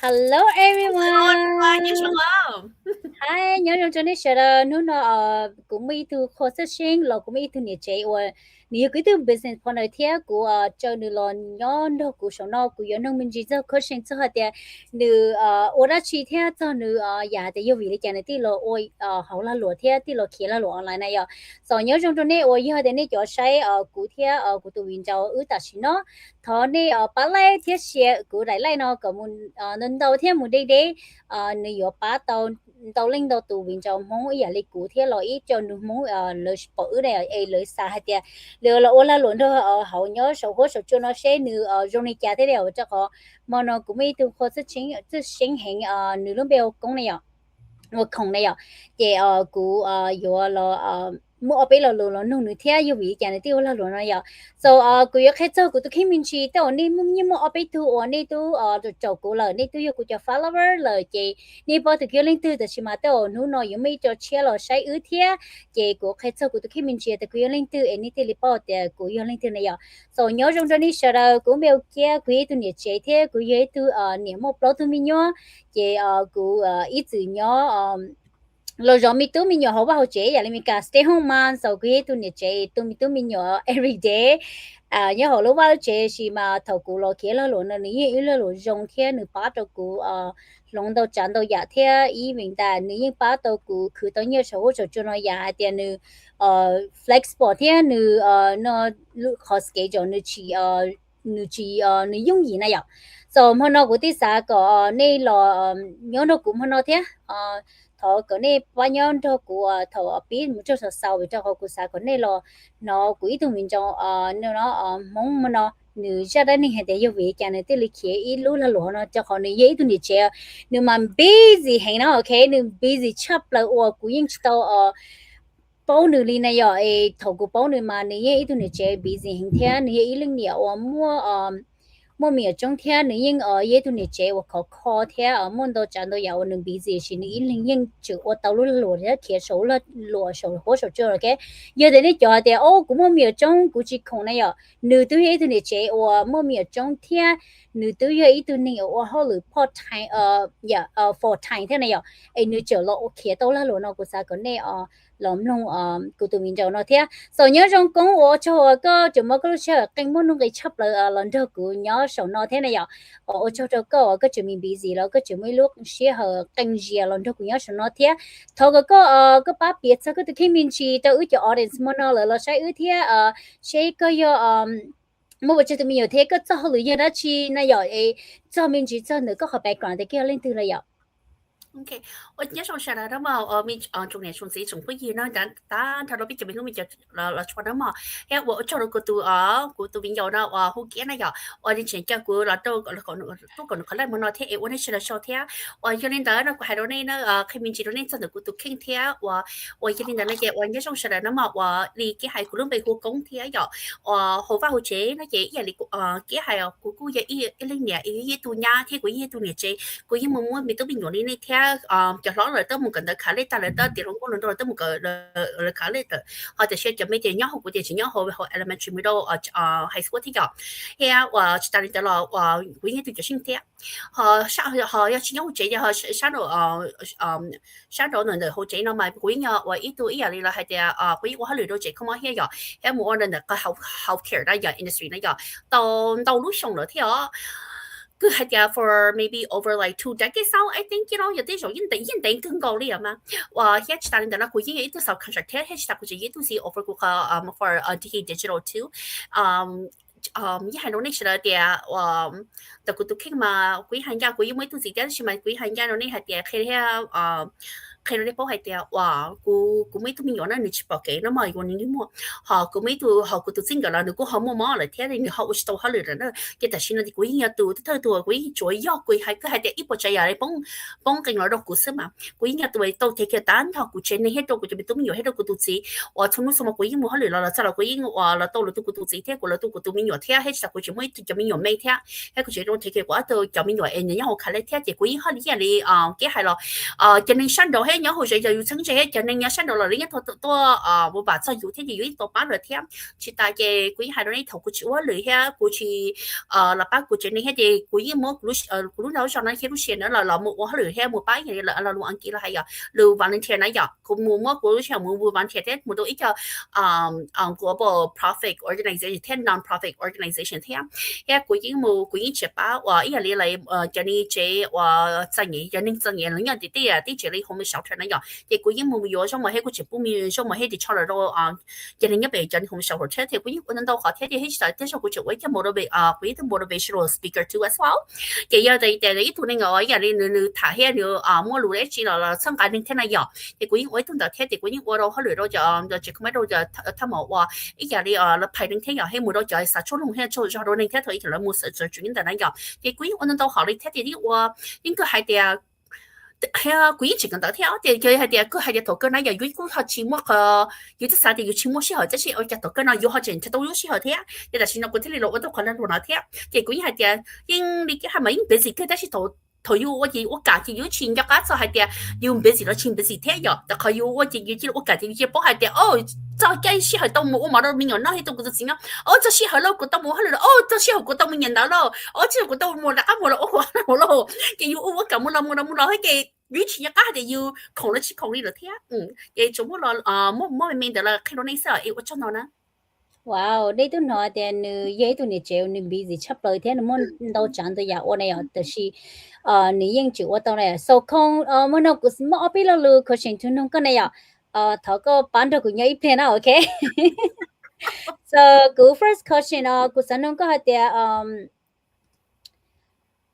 Hello Hello everyone, nhớ everyone. shalom. Hi, nhớ trong chỗ này sẽ là nó cũngมีตัวโคสชิงเราก็มีตัวเนี่ยเจ้าว่านี่ก็ตัว business พอในเที่ยกูเจ้านี่เราย้อนเรากูชอบเรากูย้อนน้องมันจีเจ้าโคชิงเจ้าเดียนี่โอราชีเที่ยเจ้านี่อยากจะอยู่วิธีการที่เราโอ้ยเขาละหลัวเที่ยที่เราเขียนละหลัวออนไลน์นะย่อสอนย้อนtrong chỗ nàyโอ้ยยี่ห้อเดียนี่จะใช้กูเที่ยกูตัววินเจ้าแต่สิเนาะทอนี่ปลาไหลเที่ยเสียกูได้ไล่เนาะก็มุนนั่นเดาเที่ยมุนได้เด้นี่อยู่ป้าเตา tàu linh đầu tù bình trong mong ý là cụ thể là ý cho nó mong lời bỏ ứ này ấy lời xa hay tiệt lời là ô la luôn thôi hậu nhớ sầu hốt sầu cho nó sẽ nữ trong này kia thế nào chắc họ mà nó cũng ý từ khó sự chính sự sinh hình nữ lúc bèo công này ạ một không này ạ thì cụ vừa là mua ở bên là luôn là nông nữ theo yêu vị cái này tiêu là luôn này ạ so cụ yêu khách cho cụ tôi khi mình chỉ tao nên nhưng mà ở bên tu ở đây tu rồi chậu cụ là đây tu yêu cụ cho follower là chịนี่พอถึงเรื่องตื่นแต่ชิมาเตอหนูน้อยยังไม่จดเชียร์เราใช้อื้อเทียเจกูแค่เจ้ากูตัวขี้มินเชียแต่กูยังเล่นตื่นเอ็นนี่ที่รีพอร์ตแต่กูยังเล่นตื่นเนี่ยสองย้อนตรงนี้เสร็จแล้วกูไม่เอาเกียกูยังตัวเนี่ยเจเทียกูยังตัวเนี่ยมอบล้อตัวมิญญาเจกูอีจื้อย้อเราจะมีตัวมีหยอเขาว่าเขาเจ๊อย่างนี้มีการ stay home man สาวกูตัวเนี่ยเจ๊ตัวมีหยอ every day nhớ hồi lúc đó chị xí mà thầu cụ lo kia là luôn là ní ý là luôn dùng kia nữ bá đầu cụ lòng đầu chán đầu giả thế ý mình ta ní bá đầu cụ cứ tới nhiều số cho nó giả tiền nữ flexible thế nữ nó khó schedule nữ nữ dùng gì này ạ so mà nó cũng tí xa có nên là nhớ nó cũng nó thế thọ cái này bao nhiêu thọ của thọ biết một chút sau với cho họ của xã cái này là nó quý tụi mình cho nó mong mà nó nữ gia đình hiện tại yêu việc cái này thì lịch kia ít lúc là lúa nó cho họ nữ dễ tụi nữ chơi nếu mà busy hay nó ok nếu busy chấp là ô quý những tàu bao nữ li này giờ thọ của bao nữ mà nữ dễ tụi nữ chơi busy hiện thế nữ dễ linh nhiều mua mua mì ở trong thế nữ nhưng ở dưới tụi nữ chế và khó thế ở môn đồ chẳng đồ giàu nữ bị gì chỉ nữ linh nhưng chịu ở tàu lúc lùa thế kia số là lùa số hỗ trợ chưa cái giờ đến đây cho thì ô cũng mua mì ở trong cũng chỉ không này à nữ tụi ấy tụi nữ chế và mua mì ở trong thế nữ tụi ấy tụi nữ ở họ lựa part time for time thế này à ấy nữ chờ lo ok tàu là lùa nó cũng sao cái này lắm nông của tụi mình cho nó thế sau nhớ trong công ở cho có chúng mà có chơi kênh muốn nông cái chấp là lần đầu của nhớ sau nó thế này ạ ở cho có chúng mình bị gì đó có chúng mình lúc share hở kênh gì lần đầu của nhớ sau nó thế thôi có bác biết sao có tụi khi mình chỉ tao ước cho audience mà nó là sai ước thế sẽ có một bữa tụi mình nhiều thế có cho họ lựa đó chi này giờ cho mình chỉ cho nữa có học background để kia lên từ là giờ OK，我nhớ trong sáng đó mà mình trong này trong gì trong cái gì nó đã thằng đó biết cho mình lúc mình là cho đó mà hay我做了个都边有呢好见那个我以前教过了都còn có lại mà nói thế我那是了说thế我有领导那个还有那开明知道那真的都听thế我有领导那个我nhớ trong sáng đó mà我离cái还个拢被我讲thế有好发好chế那个也离cái还有姑也一零年一度呀thế của一度年chế của一么么咪都变有你那天cho nó rồi tới một cái khá lên ta lại tới tiền cũng rồi tới một cái khá lên tới họจะ share จะไม่ได้ย่อหัวเดียวจะย่อหัวหัว elementary middle high school ที่有嘿啊我知道你的了我永远都就是这样họ要去用这些họ上到人的好这那么永远我一度一样的还得永远我还留到这 come here 有冇人的个 healthcare 那样 industry 那样到路上了ที่cứ had ya for maybe over like 2 decades now I think you know 有啲就因定更高啲嘛哇 here 但係那佢已經都受 contract here 但佢亦都是 over 個for digital too一係攞呢出嚟啲但佢都傾嘛佢係呀佢因為都是啲係咪佢係呀攞呢係啲佢係khi nó đi bảo hay tiệt wow cô mấy tụi mình nhỏ nó nít bảo cái nó mà còn những mua họ cô mấy tụi họ cô tụi sinh cái là nó cô họ mua lại thế nên họ chỉ tao họ lười nó cáiแต่xin là cô ý nhà tụi thứ tụi cô ý chuối gió cô hay cứ hay tiệt ít bao trái à bông bông cái nó đâu cô sớm mà cô ý nhà tụi tao thấy cái tán họ cô chơi này hết đâu cô cho bị tụi mình nhỏ hết đâu cô tụi gì và trong lúc mà cô ý mua họ lười là sao là cô ý là tao là tụi gì thế cô là tụi mình nhỏ thế hết sao cô chỉ mới cho mình nhỏ mấy thế hay cô chỉ đâu thấy cái quá tụi cho mình nhỏ em nhà họ khai thế thì cô ý họ đi cái hay là cho nên sang đầu 嘿鸟好水就要趁住就另一身到嚟呢一套多冇把就要聽就要一多把嚟聽，去大嘅鬼係到呢頭佢住我嚟下佢住喇叭佢住你喺啲佢依冇佢老上嚟喺度先啦，嗱冇我喺嚟下冇把嘢啦，嗱冇按記啦係啊，嚟volunteer 那樣，佢冇佢上冇 volunteer 啲，冇到一個global profit organization 聽 non-profit organization 聽，呀佢依冇佢依只把話依個你嚟就你這話真嘢，人哋真嘢，人家啲啊啲住你好咪小團那樣，嘅佢依冇有上冇喺佢全部面上冇喺啲出嚟到人哋一邊真好小團，嘅佢依可能到下天啲喺晒，啲上佢就會一 motivate 佢依啲 motivational speaker too as well，嘅有第一圖另外依個你睇下你冇路咧知啦，參加你聽那樣，嘅佢依我同到聽嘅佢依我到後來到就佢咪到就他冇話依個你排你聽又喺冇到就係殺出龍喺做咗到你聽到依條兩冇實在轉緊那樣，嘅佢依我能到後你聽啲話應該係啲係啊，佢以前咁多條，佢係啲佢係啲圖跟那樣，如果佢節目有啲啥啲要節目時候，即係我隻圖跟那要學陣，都有時候聽，有陣時我嗰啲你我都可能攞嚟聽，嘅佢係啲應你係咪應俾自己但是圖。佢要我價錢要錢嘅話就係啲要唔俾時攞錢俾時聽咗，但佢要我價錢要幫係啲就計時係到冇我買到面人啦，喺度嗰陣時啊，就時係咯，覺得冇喺度，就時候覺得冇人打咯，之後覺得冇啦，冇啦，我咯，嘅要我咁冇啦，嘅。與其一家係要窮得起窮呢度聽，嘅做乜咯？冇明得啦，睇到你時候，我真係啦。Wow, đây tôi nói thì nữ vậy tôi nói chơi nữ busy chấp lời thế nó muốn đâu chẳng tôi ya ôn này đó là nữ yên chịu ở đâu này so không muốn nó cũng mà ở bên là lưu có chuyện chúng nó cái này thọ có bán được cũng nhảy plan nào okay. So go first question cũng sản nó có hay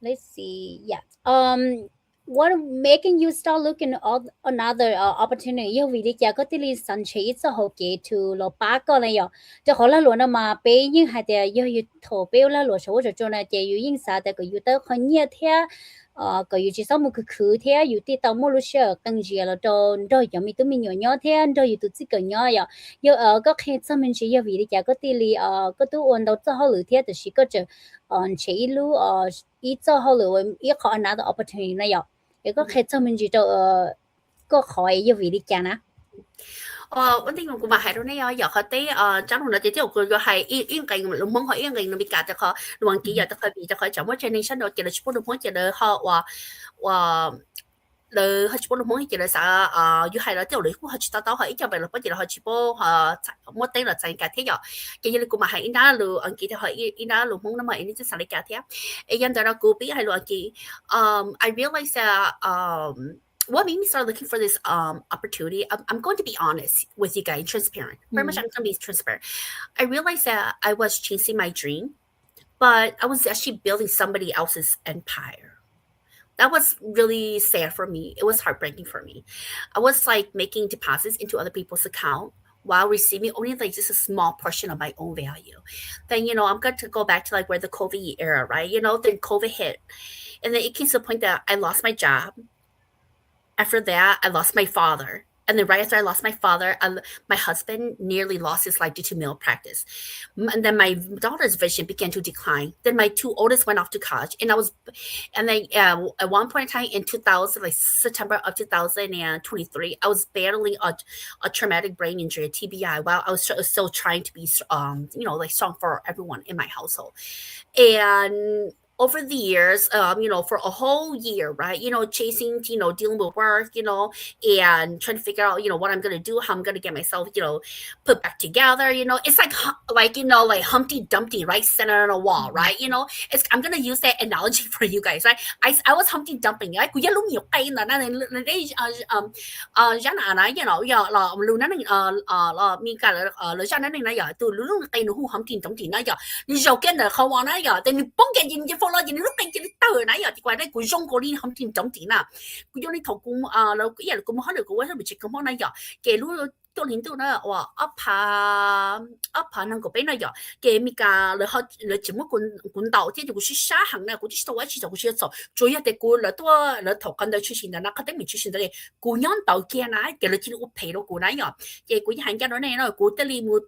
let's see yeah what making you start looking at another opportunity yêu vì đi chả có tí li sẵn chế cho hậu kế to lo ba cái này yo cho họ là luôn mà bé nhưng hai đứa yêu thổ bé là luôn số cho này chỉ yêu những sao để có yêu tới hơn nhiều thế có yêu chỉ sau một cái khứ thế yêu tí tao mua lúc sợ tăng gì là đồ giống như tụi mình nhỏ thế đồ yêu tụi chỉ cần nhỏ yo yêu có khi cho mình chỉ yêu vì đi chả có tí li có tụi ôn đầu cho họ lựa thế thì chỉ có chờ chế lu ít cho họ lựa ít có another opportunity này yo cái có khi cho mình chỉ cho có khỏi yêu vì đi chả nè vấn đề của bà hay đó này giờ họ tới trong lúc đó thì tôi có hay yên cái lúc mong họ yên cái nó bị cắt cho họ lúc anh kia giờ tôi bị cho họ chẳng có generation đó chỉ là chụp lúc mong chỉ là họ vàเลยเขาชิบลูกมองให้เจริญสาอยู่ให้เราเดี๋ยวเลยเขาชิตาต่อให้อีกแบบเราเพราะเจริญเขาชิบมดเต้เราใจกันเที่ยวยังยังกูมาให้อินดาลูอังกฤษให้อินดาลูกมองนั่นมาอินนี่จะสั่งกันเที่ยวไอ้ยันแต่เรากูปีให้ลูกอังกฤษI realized that what made me start looking for this opportunity, I'm going to be honest with you guys, transparent. Very much I'm going to be transparent. I realized that I was chasing my dream, but I was actually building somebody else's empire. That was really sad for me. It was heartbreaking for me. I was like making deposits into other people's account while receiving only like just a small portion of my own value. Then, I'm going to go back to like where the COVID era, right? Then COVID hit. And then it came to the point that I lost my job. After that, I lost my father. And then right after I lost my father, my husband nearly lost his life due to malpractice. And then my daughter's vision began to decline. Then my two oldest went off to college. And then at one point in time in 2000, like September of 2023, I was battling a traumatic brain injury, a TBI, while I was still trying to be, like strong for everyone in my household. And over the years, for a whole year, right, chasing, dealing with work, and trying to figure out, what I'm going to do, how I'm going to get myself, put back together, it's like Humpty Dumpty, right, centered on a wall, right, I'm going to use that analogy for you guys, right, I was Humpty Dumpty, right, cú lúc nhiều cây là nên đấy, giá là, là luôn nó là mi cả là giá nó này giờ từ lúc cây nó Humpty Dumpty nó giờ rồi cái là không nó giờ thì bóng cái gì lo gì lúc này chỉ tờ nãy giờ thì qua đây của rong của đi không tìm chống chỉ nào của vô đi thầu cũng là cái gì cũng hết được của nó bị chết không nãy giờ kể lúc tôi liền tôi nói ấp hà năng của bé nãy giờ kể mi cả là chỉ một cuốn đầu thì cũng sát hàng này cũng chỉ tôi chỉ tôi chỉ số chủ yếu thì của là thầu cần được chuyển đó nó có thể mình chuyển đó của nhóm đầu kia nãy kể là chỉ có pay đó của nãy giờ kể của hàng gia đó này nó của tới li một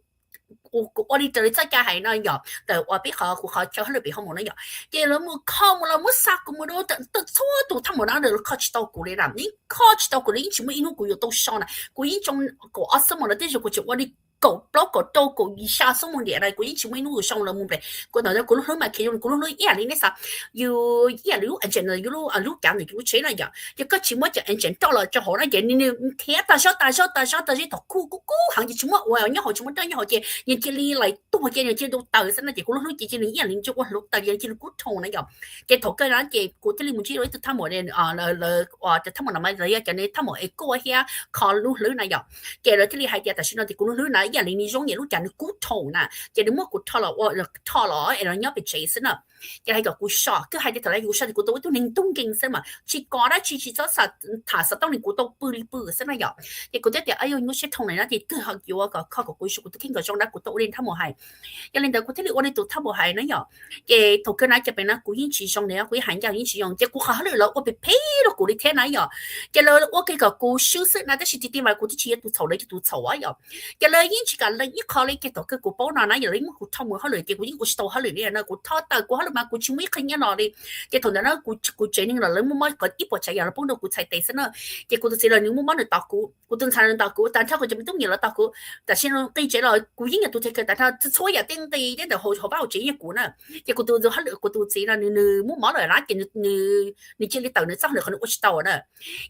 我哋就真係係那樣，就話俾佢就喺裏邊好冇那樣，嘅你冇靠冇啦冇殺個冇咯，得錯到他冇那度 catch 到佢啦，你 catch 到佢，你全部因為佢要到傷啦，佢呢種個阿什麼啦，啲就佢就我哋。狗 block 個刀個以下什麼嘢嚟，佢以前咪弄上了冇俾，佢頭先佢攞埋其中，佢攞嘢嚟呢啥，要嘢嚟安全啦，要攞啊攞揀嚟要錢啦又，一個全部就安全到了就好啦，人你睇大小頭箍行就全部我一號全部得一號嘅，人家你嚟多嘅人家都到身啦，就佢攞嘅人嘢嚟就我攞，但係人家骨痛啦又，嘅頭嘅人嘅骨啲你唔知道，佢冇咧啊話就冇諗埋你啊，就你冇誒個嘢靠攞那又，嘅咧啲你係嘅，但係呢啲佢攞那。อย่างนี้中嘢รู้จักกูโถนะจะดูมั่วกูทอละว่าทอละไอ้เราเนี่ยไปเจสันอ่ะจะให้กับกูชอบก็ให้ที่ตอนแรกกูชอบกูตัวตัวนึงต้องเก่งซะมาชีก่อนนะชีจะสัตว์ถ่ายสัตว์ต้องนึงกูต้องปื้อซะนะอย่างแต่กูจะเดี๋ยวไอ้ยังกูเช็ดทงเลยนะที่ก็เขาอยู่ว่าก็เขากับกูชกูต้องเก่งกับจงนะกูตัวเรียนทั้งหมดให้ยังเรียนแต่กูที่เรียนวันนี้ตัวทั้งหมดให้นะอย่างแกถูกกันนะจะเป็นนะกูยิ่งชีจงเนี่ยกูหันยาวยิ่งชีจงจะกูเขาเลยแล้วกูไปเพ่แล้วกูได้แค่ไหนอย่างแกเลยว่าแกกับกูชื่อซึ่งนะแต่ชีที่มากูที่ชีตัวเฉาเลยตัวเฉาอ่ะอย่างแกเลยยิ่งชีกันเลยยิ่งเขาเลยแกตัวก็กูป้อนนะอย่างเลยมึงกูทำมือเขาเลยแกกูยิ่งกูโตเขาเลยเนี่ยนะกูทอดแต่กูเขาเลยมากูชิมไม่ขยันหน่อยแกถอนนั้นกูเจนิ่งเลยมึงไม่ก็อีปวดใจอย่างเราป้อนดูกูใช้เตะซะเนอะแกกูตัวเสียเลยนึกมึงมันเลยตากูต้องทานตากูแต่ถ้ากูจะไม่ต้องเหยียดแล้วตากูแต่เช่นเราตีเจเลยกูยิ่งอยากตัวเทคแต่ถ้าจะช่วยอย่าเต้นตีเนี่ยเดี๋ยวเขาบ้าเจี๋ยกูนะแกกูตัวเขาเลยกูตัวเสียนะนึกมึงมันเลยนะแกนึกเจลิตานึกสักเลยเขานึกว่าชิตาน่ะ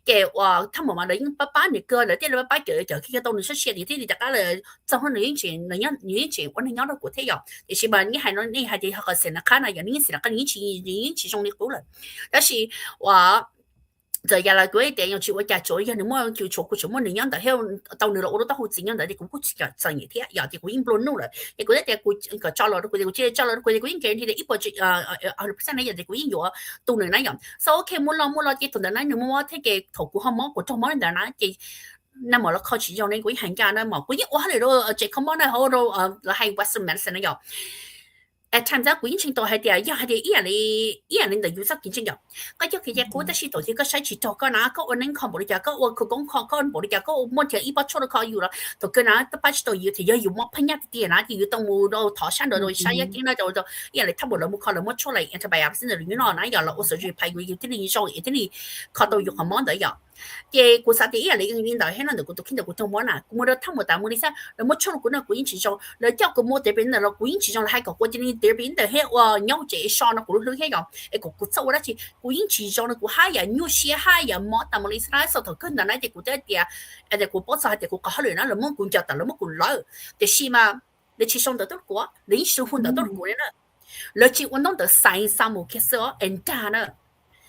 แกว่าถ้าหมอมาเลยยิ่งป้าเนี่ยเกินเลยเดี๋ยวป้าเจอที่เขาต้องนึกเสียดีที่ดีจากนั้นเลยจะเขานึกยิ่งเจนึกยิ่งเจวันนี้ย้อนเรากูเที่ยวแต่ชิบะนี่ให้เรานี่ให้ที่เขาเสียนักข่าวนะอย่างนี้เสียนักข่าวยิ่ง其中的股了，但是我。就日來嗰啲電用住我日咗，人哋冇叫做佢做乜樣，但係到你落我都得好正樣，但係佢估似嘅正嘢啲，有啲佢已經亂咗啦，你嗰啲嘢佢個抓落佢哋，即係抓落佢哋，佢已經見佢哋一步就percent 咧，人哋佢已經有到你那樣，所以 OK 冇啦，嘅同人哋冇睇嘅頭股好冇，個做冇人哋那嘅。那麼了，開始用你嗰啲行家咧，冇嗰啲我喺度都即係 common 咧，好多係 Western medicine 咧又。參加管程度係啲啊，一係啲一人就要執見證入，個一其實嗰啲是導致個使錢做個哪個我能看冇你講個我佢講個冇你講個我冇條一百出嚟靠要啦，就個哪都擺到要條要冇噴一啲哪啲要到冇到台山度到曬一啲啦就一嚟他冇冇靠冇出嚟，就係入先就亂咯，哪有啦我隨住派佢要啲你做，要啲你靠到肉係冇得入。嘅故事啲人嚟嘅，但係喺度嗰度傾到嗰度冇啦，冇得偷冇但冇啲啥，你冇出嚟嗰度古言始終，你叫個冇這邊嘅咯，古言始終係個嗰啲這邊嘅係話鳥這上啦，嗰度係咁，誒個走啦次，古言始終咧，個海人鳥些海人冇，但冇你啥手頭跟住咧，啲嗰啲啲啊，誒個波曬啲個考慮啦，你冇管着，但你冇管攞，但係嘛，你始終得到個，你少換得到個咧，你只運動得三冇其實哦，and 呢，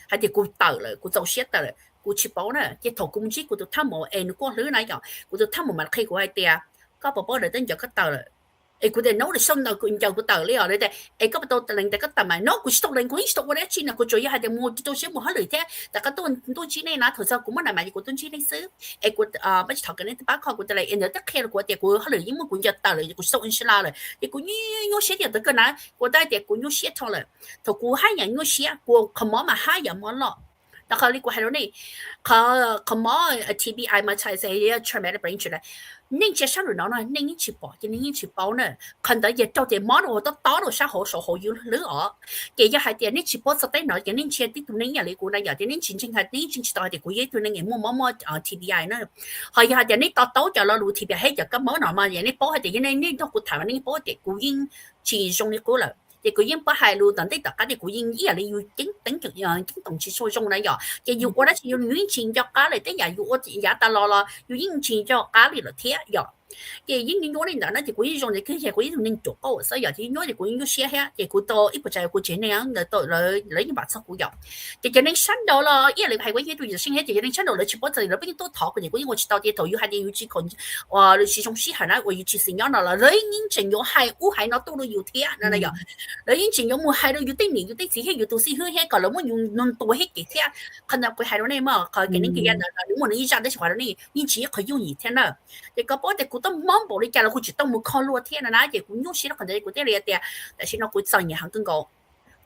係啲個到啦，個做些得啦。กูชิปเอาเนี่ยที่ถกกูมึงชี้กูตัวท่าหมอเอ็นกูหรือไหนอย่างกูตัวท่าหมอมันใครกูให้เตียก็บอกว่าเดี๋ยวตั้งใจก็เต่าเลยไอ้กูเดี๋ยวน้องเดี๋ยวส่งเรากูจะกูเต่าเลยอ่ะเลยแต่ไอ้ก็ประตูตะลิงแต่ก็ต่ำมาน้องกูชิตกเลยกูชิตกวันนี้ชิ้นน่ะกูจ่อยให้เดี๋ยวมูตัวเชี่ยมูให้เลยแท้แต่ก็ตัวชิ้นนี่นะถือซะกูมันไหนมากูตัวชิ้นนี่ซื้อไอ้กูไม่ใช่ถกกันนี่แต่ป้าขอกูจะเลยเอ็นเดี๋ยวตั้งแค่กูเดี๋ยวกูให้เลยยิ่งมึงกูจะเต่าเลยกูส่งอินชิลาเลยเดี๋ยวกูยุ่งเสียเดี๋ยวตั้งกันนะกูได้เดี๋ยวกูยุ่งเสียเท่าเลยถ้ากูให้อย่างยุ่งเสียกูขโมยมาให้อย่างมันหรอกแล้วเขาเรียกว่าอะไรนี่เขาหมอ TBI มาใช้ใช้ traumatic brain เลยนิ่งเชื่อฉันหรือน้องน่ะนิ่งยิ่งชิบปอจะนิ่งยิ่งชิบปอเนี่ยคันแต่ยังเจ้าเดี๋ยวหมอเราต้องต่อเราใช้หัวสหัวอยู่หรืออ๋อแกยังให้เดี๋ยวนิ่งชิบปอสเต็ปหน่อยแกนิ่งเชื่อที่ตัวนิ่งอย่างนี้กูนะอย่างเดี๋ยวนิ่งจริงๆให้นิ่งจริงๆต่อเดี๋ยวกูยังตัวนิ่งมั่วTBI เนี่ยเขายังให้เดี๋ยวนิ่งต่อจะเรารู้ TBI ให้จากก็หมอหน่อยมาอย่างนี้ปอให้เดี๋ยวนิ่งต้องกูถามว่านิ่งปอเดี๋ยวกูยิ่งชีจงนี่กูเลยthì cô yên bắt hai luôn, tận đây tất cả thì cô yên ý là yêu tính cực tính tổng chỉ số trong này rồi, thì yêu qua đó chỉ yêu những chuyện cho cá này tới giờ yêu giá ta lo yêu những chuyện cho cá này là thế rồi, thì những cái này đó thì cô yên trong này cái cô yên nên chụp câu, sau giờ thì nói thì cô yên share hết, thì cô to ít bữa cô chuyện này là tôi lấy những bản sắc của dòng, thì cho nên sáng đầu là ý là hay quay cái tôi sinh hết, thì cho nên sáng đầu là chỉ bắt giờ là bây giờ tôi thọ cái gì cô yên tôi chỉ tao thì tôi yêu hai điều chỉ còn, chỉ trong sĩ hành á, tôi yêu chỉ sinh nhớ là lấy những chuyện yêu hai u hai nó tôi đều yêu thế nên là giờ lấy những chuyện yêu mua hai đều yêu tên nhiều tên gì hết yêu tôi sĩ hơi hết còn là muốn dùng non tôi hết cái thế, khăn nào cái hai đó này mà cái những cái là nếu mà nó ra đấy phải đó này những chỉ có yêu gì thế nào, thì có bao giờ côต้องมองบอกเลยแกเราคุณจะต้องมุขลัวเทียนนะเดี๋ยวคุณยุ่งชีเราคนเดียวคุณได้เรียนแต่ฉันเราคุณใจเนี่ยหังกันก็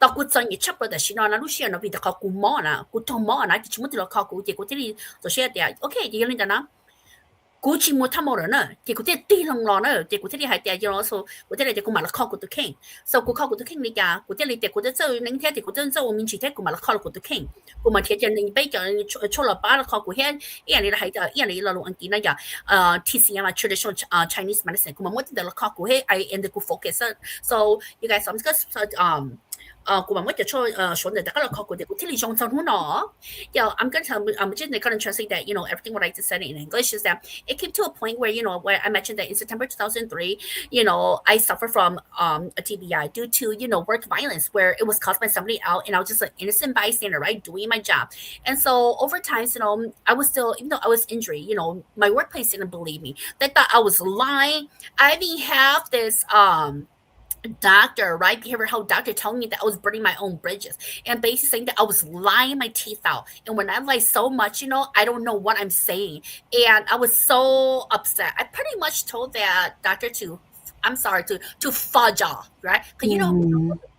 ตอนคุณใจเนี่ยชับเลยแต่ฉันเราลูกเชียร์เราเป็นแต่เขาคุณมองนะคุณต้องมองนะที่ชิมุติเราเขาคุณเดี๋ยวคุณที่นี่ตัวเชียร์เดี๋ยวโอเคเดี๋ยวนี้นะ估计冇他冇人呢，结果啲地long咯呢，结果啲系啲嘢咯，所我啲嚟就估埋落 call 嗰度傾，所以估 call 嗰度傾你㗎，嗰啲你哋嗰啲就你睇啲嗰啲就我面前睇估埋落 call 嗰度傾，估埋睇見你俾就出落把落 call 嗰啲，依人你係就依人你落錄案件啦，又TCM traditional Chinese medicine，估埋冇啲落 call 嗰啲，I end 個 focus，so you guys I'm justกูมันว่าจะช่วยชวนแต่ก็เราขอกูเดี๋ยวกูที่ลิชงจังหูเนาะ yeah I'm gonna tell I'm just gonna translate that everything what I just said in English is that it came to a point where where I mentioned that in September 2003 I suffered from a TBI due to work violence where it was caused by somebody else and I was just an innocent bystander right doing my job and so over time I was still even though I was injured my workplace didn't believe me they thought I was lying I even have this doctor, right? Behavioral health doctor telling me that I was burning my own bridges and basically saying that I was lying my teeth out. And when I lie so much, I don't know what I'm saying. And I was so upset. I pretty much told that doctor I'm sorry, to fudge off, right? Because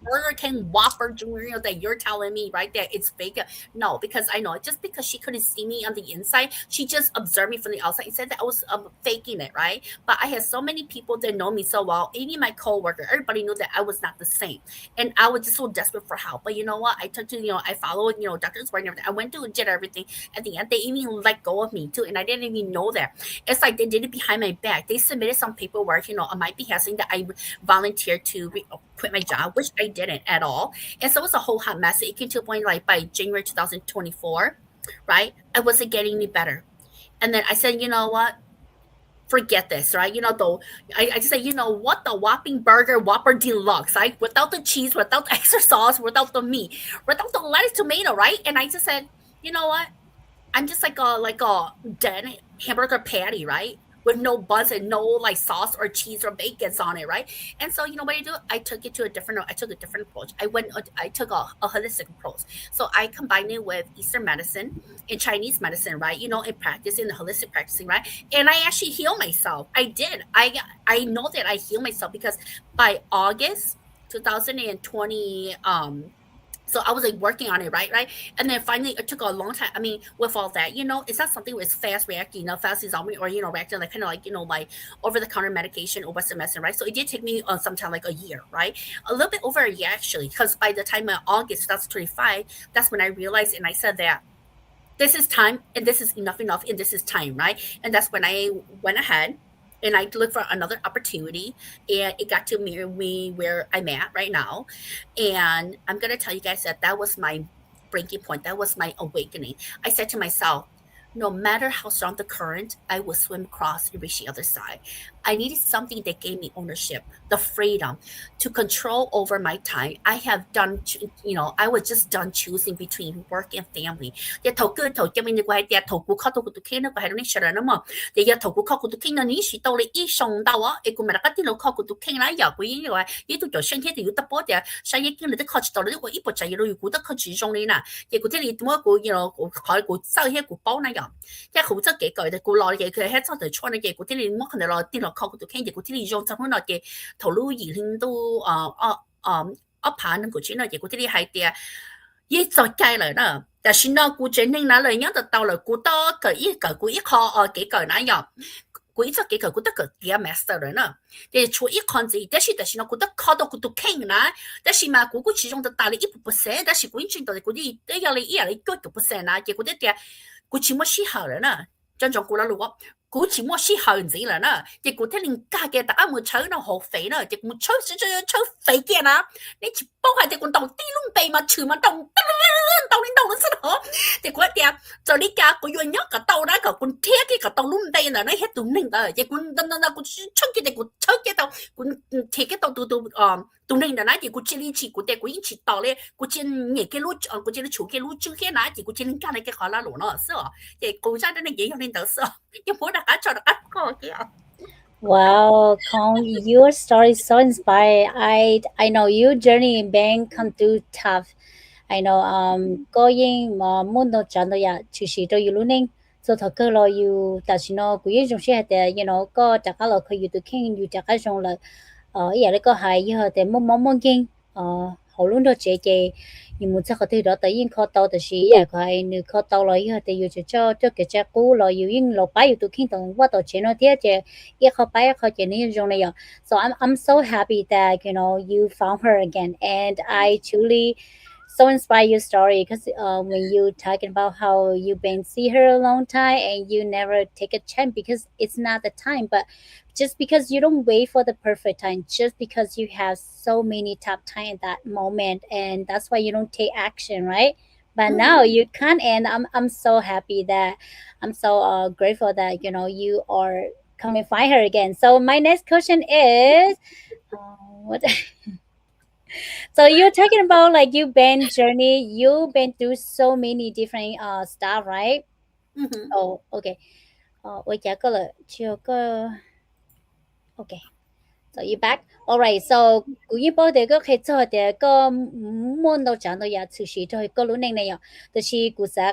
Burger King Whopper Jr. That you're telling me, right, that it's fake. No, because I know just because she couldn't see me on the inside, she just observed me from the outside and said that I was faking it, right? But I had so many people that know me so well, even my coworker, everybody knew that I was not the same, and I was just so desperate for help. But you know what? I took to I followed doctors and everything. I went to did everything. At the end, they even let go of me too, and I didn't even know that. It's like they did it behind my back. They submitted some paperwork, on my behalf saying that I volunteered to quit my job, which I didn't at all. And so it was a whole hot mess. It came to a point like by January 2024, right? I wasn't getting any better. And then I said, you know what? Forget this, right? Though I just said, what the Whopping Burger Whopper Deluxe, right? Without the cheese, without the extra sauce, without the meat, without the lettuce, tomato, right? And I just said, you know what? I'm just like a dead hamburger patty, right? With no buns and no like sauce or cheese or bacons on it, right? And so what I do? I took a different approach. I took a holistic approach. So I combined it with Eastern medicine and Chinese medicine, right? And practicing the holistic practicing, right? And I actually healed myself. I did. I know that I healed myself because by August 2020, so I was like working on it, right? And then finally it took a long time. I mean, with all that, it's not something that's fast reacting, fast dissolving or, reacting like kind of like, like over the counter medication or Western medicine, right? So it did take me sometime like a year, right? A little bit over a year actually, because by the time of August 2025, that's when I realized and I said that this is time and this is enough and this is time, right? And that's when I went ahead and I looked for another opportunity and it got to me where I'm at right now. And I'm going to tell you guys that was my breaking point. That was my awakening. I said to myself, no matter how strong the current, I will swim across and reach the other side. I needed something that gave me ownership, the freedom to control over my time. I have done, I was just done choosing between work and family. 嘅頭腳頭嘅面嘅係嘅頭骨靠到骨頭傾咧，個係你上啦嘛。嘅頭骨靠骨頭傾啦，你是到你一上到啊，誒個咪大家啲佬靠骨頭傾啦，又佢因為呢度做身體就要得波嘅，所以經你都靠住到你個一步就要要估得靠住中你啦。嘅嗰啲你點解個可以個收起個包呢又？一好則幾句，你個內嘅佢喺周頭穿嘅嗰啲你冇可能落啲落靠骨頭傾嘅嗰啲你用就可能嘅頭腦而令到盤嗰啲咧，嘅嗰啲你係嘅。一再計嚟啦，但是呢，古整定那嚟樣就到了古多個一個幾個那樣，古一隻幾個古得個幾個 master 人啦，你出一看字，但是呢古得靠到古都傾啦，但是嘛古始終就大你1%，但是古已經到你古啲都有你9%啦，嘅古啲嘅古全部適合人啦，真正古啦路。估全部適合人啦啦，亦估聽人家嘅大家冇搶到學費啦，亦冇搶肥嘅啦，你全部係隻管當啲窿鼻嘛，全部當你先好，亦估啲就你家個樣樣個當啦個管聽嘅個當窿鼻啦，你喺度拎啦，亦管等個出嘅個出嘅到管聽嘅到當拎啦，亦估知你似估啲估已經到咧，估知你嘅路估知你儲嘅路中嘅啦，亦估知你家你嘅可能路咯，是哦，亦估真係你嘢有你得是哦。Wow, Kong, your story is so inspiring. I know your journey in bank come through tough. I know going mà muốn nó chọn được ya, chỉ là tôi yêu nên so thật cơ lo yêu,但是呢，佢一種是係個大家落去要對傾，要大家上來，依家呢個係以後哋冇經，好luôn đó chị nhưng muốn chắc có thể đó tới yên khó tàu tới xí à cái nếu khó tàu rồi thì yêu cho cái cha cũ rồi yêu yên lâu bay yêu tụ kinh tông qua tàu chế nó thế chị yên khó bay khó chị nên dùng này so I'm so happy that you found her again and I truly so inspire your story because when you talking about how you've been see her a long time and you never take a chance because it's not the time but just because you don't wait for the perfect time just because you have so many tough time at that moment and that's why you don't take action right but now you can and I'm so happy that I'm so grateful that you are coming find her again so my next question is what so you're talking about like you've been journey, you've been through so many different stuff, right? Mm-hmm. Oh, okay. Wait, yeah, chưa có. Okay. So you back. All right. So cú yên bảo để có khi cho để có muốn đâu chẳng đâu ya thực sự cho có lúc này này ya. Thì là cú sa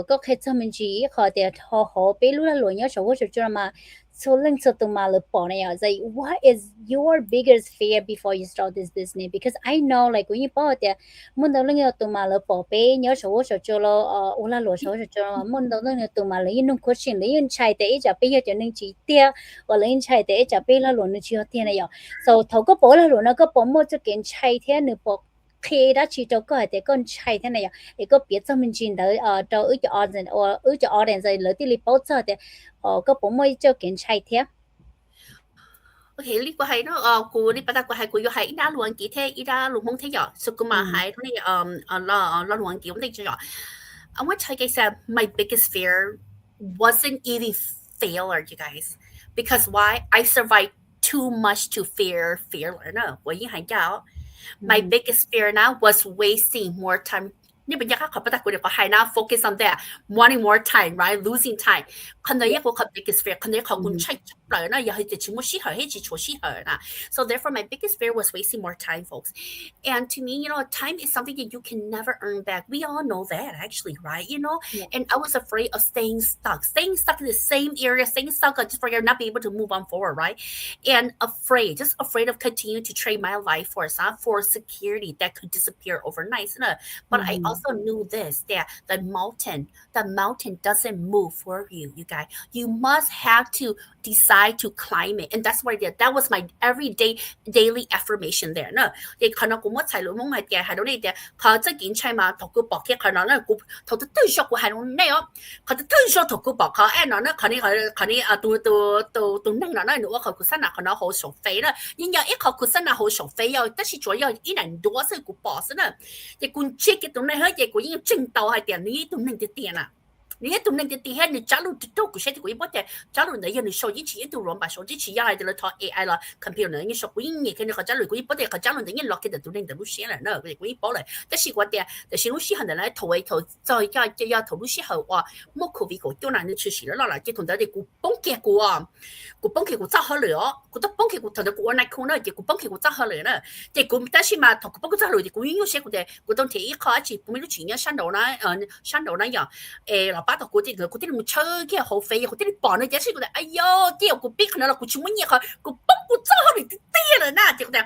có khi cho mình chỉ họ để họ họ bị lúc là lỗi nhớ số của chỗ mà so lên so tụi mà lực bỏ này ya. Like what is your biggest fear before you start this business? Because I know like cú yên bảo để muốn đâu lên tụi mà lực bỏ bị nhớ số của chỗ lo u là lỗi số của chỗ mà muốn đâu lên tụi mà lấy những question lấy những chạy để cho bây giờ cho nên chỉ tiêu và lấy chạy để cho bây giờ lỗi nó chưa tiền này ya so thầu có bỏ là luôn nó có bỏ một cái chạy thế nữa bỏ khi đã chỉ cho có thể con chạy thế này à thì có biết cho mình chuyện đó cho ở cho audience ở cho audience rồi lấy đi bảo cho thì có bỏ một cái chạy thế OK,呢個係咯，故呢不得個係故要係依家路人幾聽，依家路蒙聽咗，所以咁嘛係呢路人幾咁定咗。I want to tell you guys that my biggest fear wasn't eating failure, you guys, because why? I survived too much to fear failure. No, 我已經係有。My biggest fear now was wasting more time. 你不要看不得佢哋個係 now focus on that, wanting more time, right? Losing time. 可能一個佢 biggest fear，可能佢管出嚟啦，又係就全部輸佢，一直錯輸佢啦。So therefore, my biggest fear was wasting more time, folks. And to me, time is something that you can never earn back. We all know that, actually, right? And I was afraid of staying stuck in the same area, staying stuck just for not be able to move on forward, right? And just afraid of continuing to trade my life for security that could disappear overnight. But I also knew this, that the mountain doesn't move for you, you guys. You must have to decide to climb it. And that's why that was my everyday daily affirmation there. No, they cannot go much higher. Mong my dear, I don't need that. Cause again, China talk about it. Cannot go to the two shop. I don't know. Cause the two shop talk about. Cause and no, can to nang na no. Cause kusan na cannot hold so fair. Nhưng mà ít cause kusan na hold so fair. 但是主要一人多是个 boss 呢。你管 check 嘅东西，佢嘢管已經正道係點，你都能得點啦。你一度能嘅啲係你假如都佢寫啲佢不得，假如你要你手機前一度亂把手機前一係嚟睇 AI 啦，computer 你手機嘢佢哋假如佢不得，佢假如你一落嘅就能得錄寫啦，呢佢哋佢保嚟，但是我哋就是錄寫係嚟頭再要頭錄寫後話，冇 COVID 個叫難你出事啦，即同佢哋個幫結個啊，個幫結個執好嚟哦，個得幫結個頭就個 online 空啦，個幫結個執好嚟啦，即個但是嘛同個幫個執好嚟，個應該寫個哋個當時一開始本來都全一山度啦，山度啦樣老爸。嗰啲咪吹嘅好肥，嗰啲綁你只係覺得，哎呦，啲有個逼佢啦，佢全部嘢佢個幫個揸開嚟啲啲啦，嗱，就覺得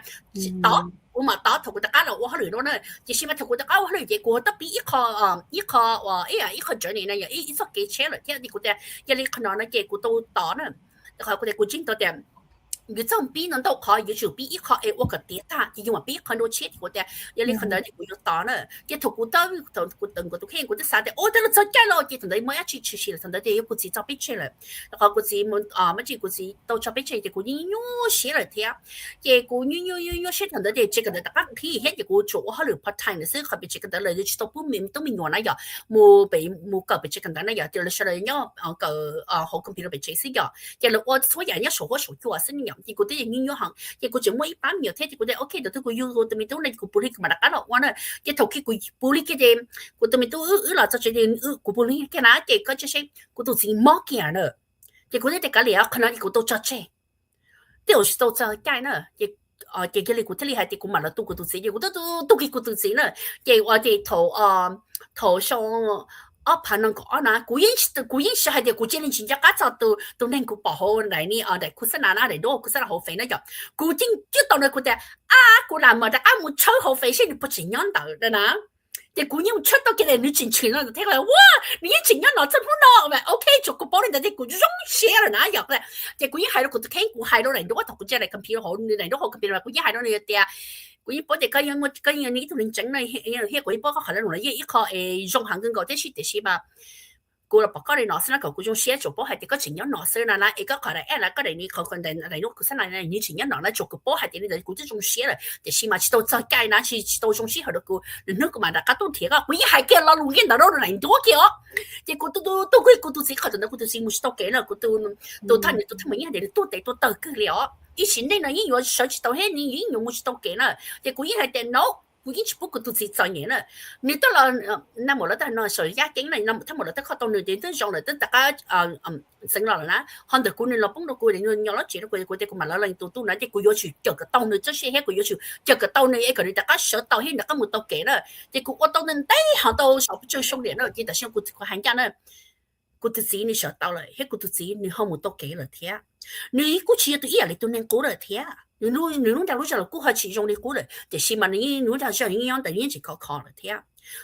打我嘛打同佢大家咯，我開嚟咯呢，就是咪同佢大家開嚟嘅，過得比一個話，一個轉年呢，一個幾車嚟，一個嘅一啲可能呢嘅個都打呢，佢哋個整到嘅。如果比能到可以就比一個我個跌打，因為比很多錢嗰啲，有啲可能你會要打呢，啲同嗰單同嗰等嗰度傾嗰啲啥嘅，我得啦就計咯，啲同你每一次出事啦，同你哋有個字就俾出嚟，然後個字乜乜個字到就俾出嚟，個音樂寫嚟聽，嘅個音樂寫同你哋這個大家可以喺個做可能 part time 嘅時候，別這個嚟就到半面都面用那樣，冇個別這個那樣，就嚟出嚟樣個好 computer 別這些樣，嘅我所有人一數嗰數叫啊先樣。結果啲人應用行，結果就每一班苗聽，結果啲 OK 就都個要個對面都你個玻璃咁嘛，大家落玩啦，結頭佢個玻璃嘅啲，個對面都啦就最近個玻璃嘅嗱嘅，嗰隻些個都自摸嘅啦，結果啲大家嚟啊，可能個都做啫，啲有時都做解啦，亦嘅你個啲你係啲個嘛啦，都個都自己，個都佢個都自啦，嘅我哋頭上。phản năng có na cú yên sẽ hay để cú chơi lên chính các cho từ nên cú bảo hộ này ni ở đây cú sẽ na để đồ cú sẽ là hộ phí nữa rồi cú chính chứ tao nói cú để cú làm mà đã muốn chơi hộ phí sẽ不仅样的呢。thì cú nhưng chết tao cái này nữ chính chính là thế là wow nữ chính nhân nó真不孬呗 OK 做个保你的cú giống xe là nãy giờ này thì cú hai đó cú thấy cú hai đó này đó tao cú chơi này computer hổ này đó hổ computer là cú hai đó này tiền cú bảo thì cái này tụi mình整này hiện cú bảo có khả năng là一個用行跟個啲書的是吧cú là bảo cái này nó sẽ là cú dùng xe做保係啲個chính nhân nó sẽ là一個可能là cái này你可能嚟到佢身嚟你chính nhân nó來做個保係啲你cú即種xe啦就起碼去到再計那去到種xe去到cú nước của mà大家都聽啊，佢係嘅啦，路見到嚟多嘅哦，即係都佢都自己可能佢都是冇識到嘅啦，佢都睇咪人哋都得嘅了。以前你呢，因為手指到喺你已經用冇識到嘅啦，即係佢係電腦。已經全部佢都自在嘢啦，你都啦，那冇啦，但係那水壓境嚟，那他冇啦，得靠到你哋都上嚟，都大家醒落嚟啦，看到佢哋落幫到佢哋，你攞住佢哋佢咪攞嚟到那啲佢要求着個刀你，即係佢要求着個刀你，佢哋大家手刀喺大家冇到幾啦，即係我刀你低行到手最鬆連啦，記得先佢行緊啦。กูตัวจีนี่ชอบตาเลยเฮ้กูตัวจีนี่ห้องมันตกเกลือเทียนี่กูเชียตัวอีอะไรตัวนึงกูเลยเทีย你รู้จักกูหาชีจงนี่กูเลยแต่ชิมันนี่รู้จักเชื่อยังแต่ยังจะขอเลยเทีย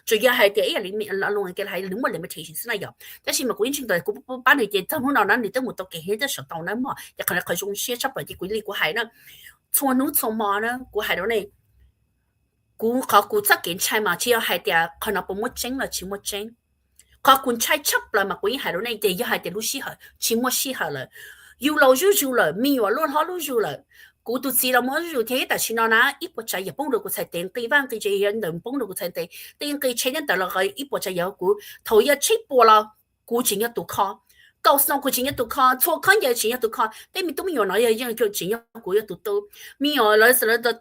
主要係嘅，因為你弄嘅係你冇 limitation 先有，但是咪古前代古班你嘅，真可能你都冇到嘅，都上當啦嘛，又可能佢仲寫出嚟嘅古你古係啦，錯腦錯嘛啦，古係到你古執件差嘛，只要係嘅，可能冇乜精啦，全冇精。佢管差執啦嘛，佢係到你哋一係嘅老師係，全冇師係啦，要留住啦，咪話亂下留住啦。กูตุซีเราไม่รู้ที่แต่ชินอนะอีปัจจัยอย่าป้องดูกูใช้เต็งตีบ้างตีเจียนเดิมป้องดูกูใช้เต็งเต็งกี่เช่นแต่ละก็อีปัจจัย有กู頭一七波啦กู錢一度卡告訴我錢一度卡錯看嘢錢一度卡但係都沒有那樣樣叫錢一股一度都沒有來是來單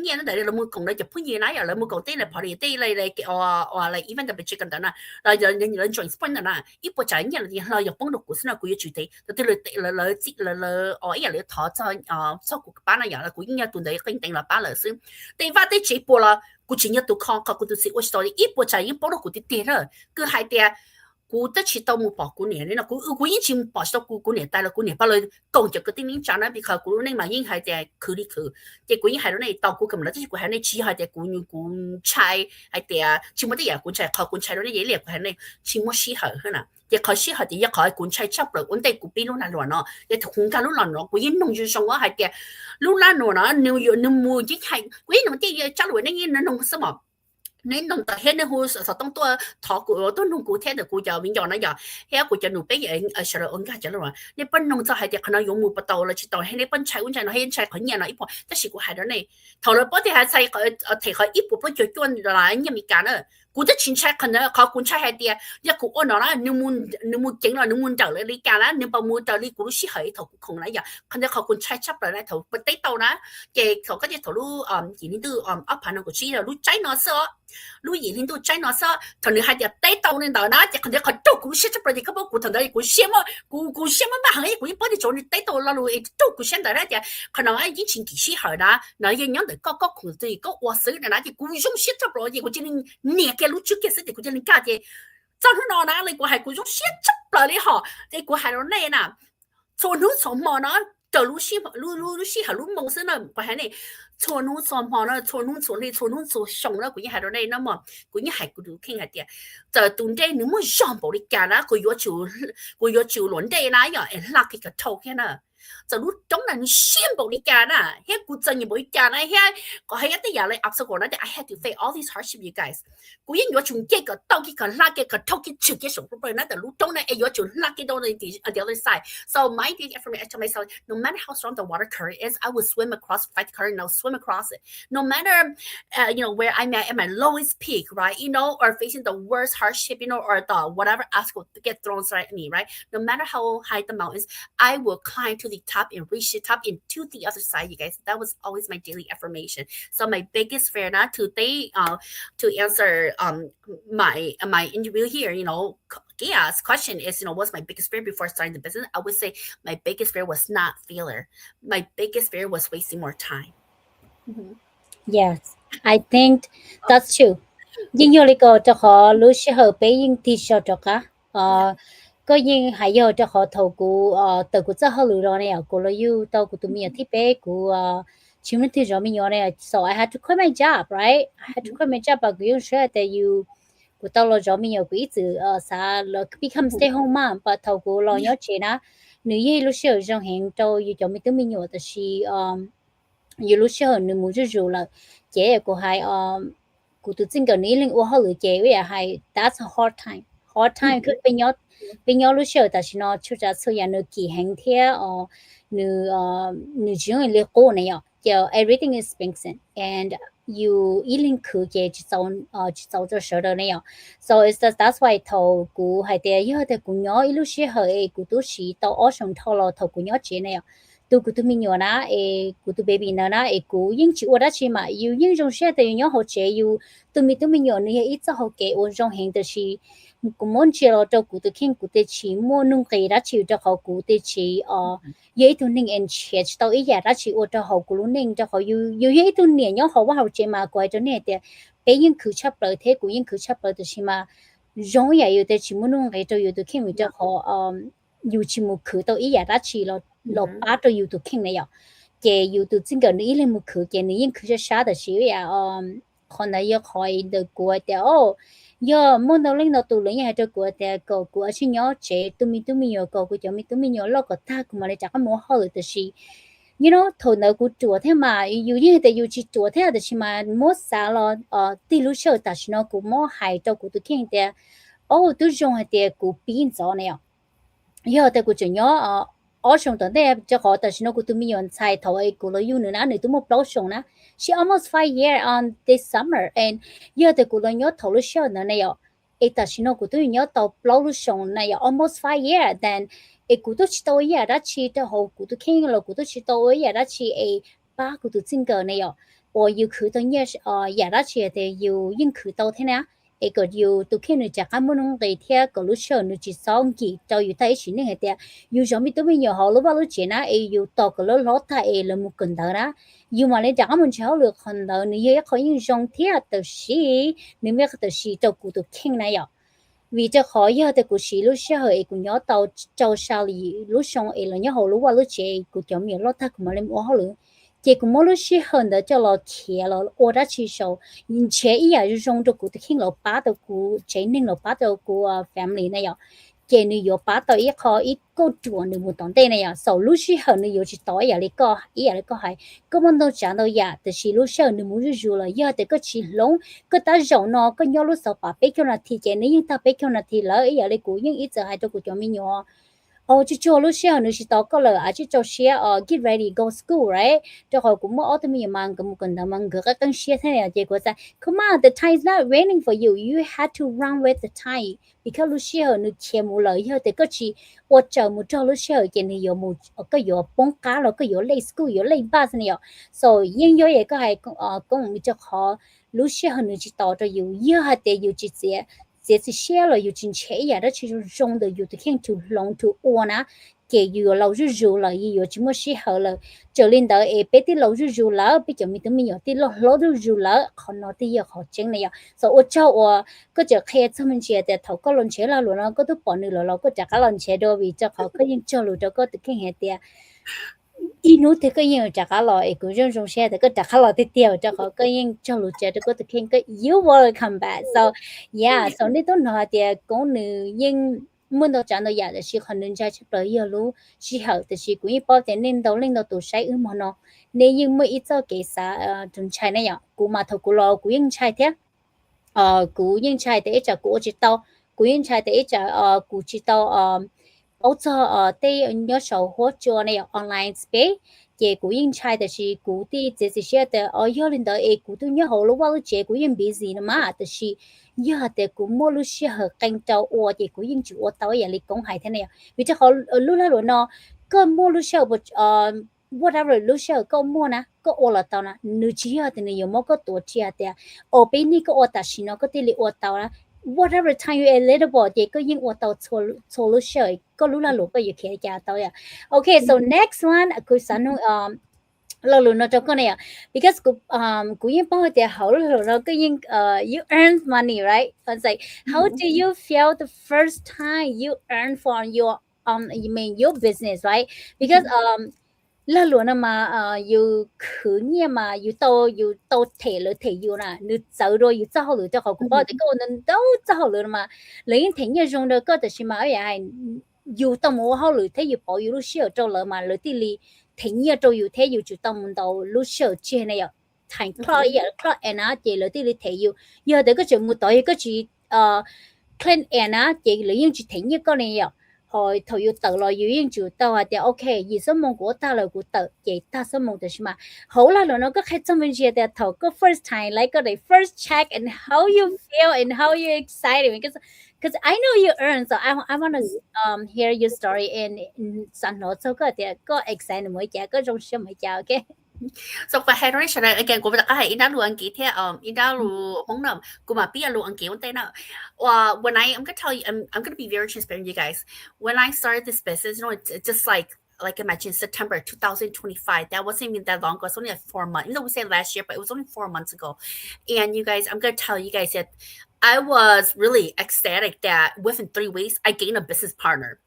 嘢咧你冇講咧就潘嘢啦又你冇講啲嚟跑嚟啲嚟話嚟 even 特別最近等啦嚟人 join spend 啦一ปัจจัย嘢嚟又幫到กู先啦กู要住地就啲嚟哦一日嚟ถอ咗收กู班啦又啦กู應該斷到肯定啦班啦先但係話啲這波啦กู錢一度卡กู都是我說一ปัจจัย幫到กู啲啲啦佢係啲กู得起到冇保กู年咧，กู以前保到กู年帶啦，กู年把來講着個啲年賺啦，比較กู你嘛應係嘅佢啲佢，即กู應係到你到กู咁啦，即係กู係你只係嘅กู差係嘅，全部啲嘢กู差，靠กู差到啲嘢嚟，กู係你全部適合佢啦，亦佢適合啲一佢กู差執嚟，我哋กู邊度難亂咯，亦同空間都難咯，กู應弄住上我係嘅，路難亂啦，你冇應係，กู應弄啲嘢執嚟，你應弄什麼？你弄到迄個好實當多頭個都弄古天的古就變咗那樣，迄個就弄俾人實來安家咗啦。你本弄就係啲可能用冇不到啦，知道迄你本菜揾陣迄菜佢嘢啦一般，但是個係咗你頭來嗰啲係菜提佢一步步就轉啦，因為揀啦。กูจะชินใช้ขนาดเขาคุณใช้ไอเดียอยากกูอ่อนละนึกมุนเจ๋งละนึกมุนเจ๋งเลยลิกาละนึกประมูลเจ๋งลิกูรู้สิเหยถกคงไรอย่างขณะเขาคุณใช้ชับเลยนะถกปฏิเตานะเก๋เขาก็จะถกรู้ยีนินดูอัพพันกูชี้รู้ใจนอสรู้ยีนินดูใจนอสถกนึกให้เดี๋ยวเตเตาเนี่ยเดี๋ยวนะจะขณะเขาดูกูรู้สิชับเลยเขาบอกกูถกได้กูเชื่อมั้ยกูเชื่อมั้ยบ้างไอ้กูยังปฏิจนี่เตเตาละรู้ไอ้ดูกูเชื่อได้แล้วเดี๋ยวขณะไอ้ยิ่งชินกี่สิเหยนะนะยังยังเดี๋ยวก็คงจะก็ว่าซื้อนะที่กูยุ่งเชื่อชับเลยกูจะเนี่ยแกรู้จุดแกสิกูจะลิงกาเจ真係我嗱，你個係嗰種寫執啦，你學，你個係咯你嗱，做นู้做麼呢？就路西係路夢先啦，個係你做นู้做麼呢？做นู้做上啦，個嘢係咯你，那麼個嘢係嗰度傾係啲，就斷啲你冇上步你揀啦，佢要做輪地啦，又係拉佢個頭嘅啦。就รู้ตรงนั้นเชี่ยบริการอ่ะเฮ้กูจะยังบริการนะเฮ้ก็ให้ยัดอย่างเลยอับสกุลนะแต่ I had to face all these hardship you guys กูยังอยู่จุดเกี่ยวกับต้องกี่กับลากเกี่ยวกับทุกกี่จุดเกี่ยวกับนะแต่รู้ตรงนั้นไอ้อยู่จุดลากเกี่ยวกับ the other side so my big affirmation to myself no matter how strong the water current is I will swim across fight the current and I'll swim across it no matter where I'm at my lowest peak right or facing the worst hardship or the whatever obstacle to get thrown at me right no matter how high the mountain is I will climb to the top and reach the top and to the other side you guys that was always my daily affirmation so my biggest fear not today to answer my interview here Gia's question is what's my biggest fear before starting the business I would say my biggest fear was not failure my biggest fear was wasting more time Yes, I think that's true. nhưng nhiều lý có cho họ lúc sẽ hợp bé nhưng thì sao cho cả dạ có nhưng hay giờ cho họ thầu của từ của cho họ lựa rồi này của là you tàu của tụi mình thì bé của chúng mình thì rồi mình nhỏ này so I had to quit my job right I had to quit my job but you sure that you của tàu là rồi mình nhỏ của ít từ sa là become stay home mom but thầu của lo nhỏ chuyện á nếu như lúc sẽ trong hiện tàu you cho mình tụi mình nhỏ thì you lúc sẽ nếu muốn rồi là chế của hai cụ tự tin cái này lên ô họ lựa chế vậy hay that's a hard time cứ bây giờ lúc sau ta chỉ nó chú cha số nhà nó kỳ hành thế nó chỉ là lấy cổ này à giờ everything is expensive and you eating cứ chế chỉ sau cho sợ đó này à so that's why thầu cụ hay thế giờ thì cụ nhỏ lúc sau hơi cụ tu sĩ tao ở trong thầu lo thầu cụ nhỏ chế này à tu cụ tu mình nhỏ na cụ tu baby na cụ những chịu ở đó chỉ mà you những trong xe thì nhỏ họ chế you tu mình nhỏ này ít cho họ kể ở trong hành đó chỉ cũng muốn chơi ở trong cụ tự khen cụ tự chỉ mua nông cây đã chịu cho họ cụ tự chỉ giấy tu ninh and chết tao ý giả đã chịu ở trong họ cụ luôn ninh cho họ you giấy tu nè nhỏ họ vào chơi mà quay cho nè thì bé những cứ chấp lời thế cụ những cứ chấp lời thì mà giống vậy you tự chỉ muốn nông cây cho you tự khen cho họ you chỉ muốn cứ tao ý giả đã chỉ lo bắt cho you tự khen này à cái you tự chính cái này lên một cứ cái này những cứ cho sao đó xíu ya còn là yêu khỏi được của thì giờ muốn đâu lên đâu tụ lên nhà cho của thì cầu của chỉ nhỏ trẻ tụi mình nhiều cầu của cho mình tụi mình nhiều lo có ta cũng mà lại chắc có mua hơi từ gì you know thôi nào của chùa thế mà yêu như thế yêu chỉ chùa thế là chỉ mà mua sao lo đi lúc sau ta chỉ nó cũng mua hay cho của tụi kia thì tôi dùng hay thì của pin gió này giờ thì của chúng nhỏ ở trong tuần đây cho họ ta chỉ nó của tụi mình nhận xài thầu ấy của lo yêu nữa nè tụi một bao xong nè she almost 5 years on this summer and giờ thì của lo nhớ thầu lúc sau nữa này ấy ta chỉ nó của tụi nhớ tàu bao lúc xong này almost 5 years then ấy của tụi chỉ tàu ấy đã chỉ cho họ của tụi kia là của tụi chỉ tàu ấy đã chỉ ấy ba của tụi sinh cờ này or you cứ tụi nhớ đã chỉ thì you nhưng cứ tàu thế nào ấy cái yêu tụi kia nữa chắc ăn muốn cái theo cái lúc sau nữa chỉ xong kỳ tàu yêu thấy chuyện này thế yêu giống như tụi mình nhiều họ lúc bao lúc chuyện á ấy yêu tàu cái lúc lót thay ấy là một cần đó đó yêu mà lấy chắc ăn muốn cháu được hơn đó nữa yêu có những giống theo từ xí nếu mà từ xí tàu của tụi kia này à vì cho khó giờ thì của xí lúc sau ấy cũng nhớ tàu tàu sao thì lúc xong ấy là nhớ họ lúc bao lúc chuyện của cháu mình lót thay cũng mà lên mua họ luôn结果莫路是很的叫了铁了，我的去手，以前一样就用着古的听了八的古，真正了八的古family 那样，给你有八到一考一个主你不懂的那样，手路是很的有去倒呀，你个一样的个还，根本都讲到呀，但是路上你没有做了，呀的个起龙，个打肉呢，个鸟路手把背叫那提前，你用打背叫那提了，一样的古因一直还都古叫咩鸟。chỉ cho lúc xưa nữa chỉ tao có lời chỉ cho xe get ready go school right cho họ cũng mất autumn mà mang cái một cần mà cái con xe thế này chỉ có sao come on the tide is not raining for you you had to run with the tide because lúc xưa nữa chia một lời thôi thì có chỉ ở chờ một cho lúc xưa cái này có một cái có bóng cá rồi có lấy school có lấy bus này so nhưng do vậy có hay cũng cho họ lúc xưa nữa chỉ tao cho you you had to you chỉ这是写了有进去呀，的其实用的有的看就弄就我呢，给有老日肉了，也有这么时候了，就领导别的老日肉了，比较没得没有的老日肉了，可能的也好整了呀，所以我叫我个就开他们家的头个轮车了，轮了个都帮你了，个这个轮车都为这好个人叫了这个的看下的。ít nữa thì cái gì chắc là cái dân trong xe thì cái chắc là tiếp theo chắc là cái gì cho lúc chơi thì có thể khen cái you will come back so yeah so nếu tôi nói thì có nữ nhưng muốn đâu chọn đâu giờ thì chỉ cần nên chơi chấp lời giờ lúc chỉ học thì chỉ cũng bao tiền lên đầu tụ sai mà nó nếu như mới ít cho cái xã trong chạy này ạ cũng mà thôi cũng lo cũng yên chạy thế cũng yên chạy thì chắc cũng chỉ tao cũng yên chạy thì chắc cũng chỉ tao also they nhớ sầu hỗ trợ này online space chị cũng yên trai thì chị cũng đi chỉ sẽ để ở giờ lên đó cũng tôi nhớ hồi lúc vào chị cũng yên busy mà thì chị giờ thì cũng mua lúc sẽ hợp canh trâu ô chị cũng yên chịu tao vậy là cũng hay thế này vì cho họ lúc đó rồi nó có mua lúc sẽ whatever lúc sẽ có mua nè có ô là tao nè nếu chỉ thì nếu mua có tổ chức thì ở bên này có ô ta xin nó có thể là ô tao nè whatever time you eligible thì có những ô tàu solution có lúc là lúc có gì kia cho tao ya okay so next one aku sanu lo luôn nó cho con này à because cũng như bao giờ hậu rồi nó cái những you earn money right it's like how do you feel the first time you earn for your you mean your business right because là luôn mà you khứ nhiên mà you tao thể lỡ thể you nè you sợ rồi you cho lỡ cho họ cũng bao thì cái nên đâu cho lỡ mà lấy thể nhiên dùng được cái thì mà ai you tao mua họ lỡ thế you bảo you lúc xưa cho lỡ mà lỡ thì li thể nhiên cho you thế you chủ tâm mình đâu lúc xưa chơi này thành class ya class and á chị lỡ thì li thể you giờ để cái chuyện một tối cái chị clean and á chị lỡ những chị thể nhiên cái này hồi头有得了，有人就到啊的 OK，二十梦过到了过得，也大十梦的是嘛。好啦，然后个开这么些的头个 first time like the first check and how you feel and how you excited because I know you earn so I want to hear your story in san nó so cái de có excited mới chả có trong心mới chả OK。So for hydration again, go back I ina lu ang ki te ina lu hong nam kuma pia lu ang ki un te na. When I'm gonna tell you, I'm gonna be very transparent, you guys. When I started this business, it's just like imagine September 2025. That wasn't even that long ago. It's only like 4 months. Even though we said last year, but it was only 4 months ago. And you guys, I'm gonna tell you guys that I was really ecstatic that within 3 weeks I gained a business partner.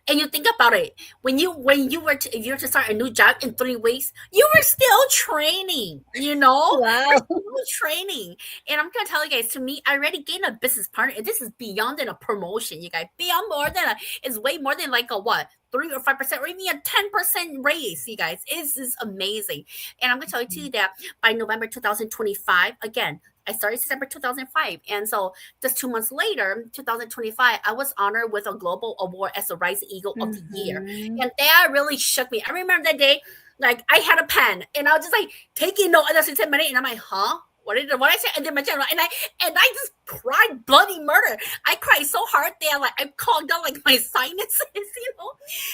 And you think about it, when you were if you were to start a new job in 3 weeks, you were still training, Wow. You're still training. And I'm gonna tell you guys, to me, I already gained a business partner. And this is beyond than a promotion, you guys. Beyond more than it's way more than like a what? 3 or 5% or even a 10% raise, you guys. This is amazing. And I'm gonna tell you too that by November 2025, again, I started December 2005. And so just 2 months later, 2025, I was honored with a global award as the Rising Eagle of the Year. And that really shook me. I remember that day, like I had a pen and I was just like taking notes in 10 minutes and I'm like, huh? What I say? And then my general and I just cried bloody murder. I cried so hard there, like I clogged up like my sinuses,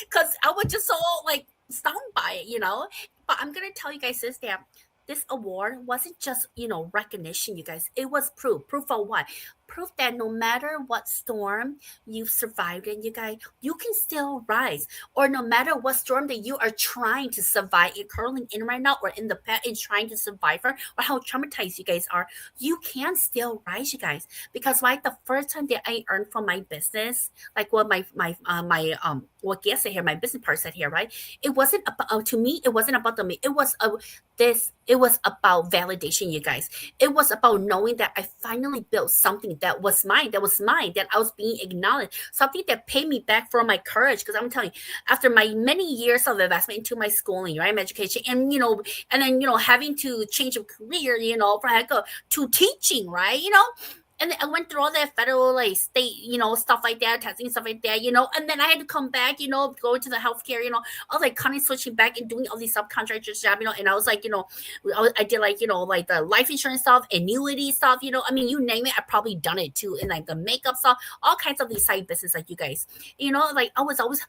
because I was just so like stunned by it, But I'm gonna tell you guys this award wasn't just recognition, you guys. It was proof of what? Proof that no matter what storm you've survived in, you guys, you can still rise. Or no matter what storm that you are trying to survive, you're currently in right now, or in the past and trying to survive her, or how traumatized you guys are, you can still rise, you guys. Because like the first time that I earned from my business, like what what guest said here, my business person here, right? It wasn't about to me. It wasn't about me. It was it was about validation, you guys. It was about knowing that I finally built something that was mine, that I was being acknowledged, something that paid me back for my courage. Because I'm telling you, after my many years of investment into my schooling, right, my education, and then having to change a career, from to teaching, right, and then I went through all that federal, like state, stuff like that, testing stuff like that, and then I had to come back, go into the healthcare, I was like kind of switching back and doing all these subcontractors job, and I was like, I did like, like the life insurance stuff, annuity stuff, I mean, you name it, I probably done it too, and like the makeup stuff, all kinds of these side business, like you guys, like I was always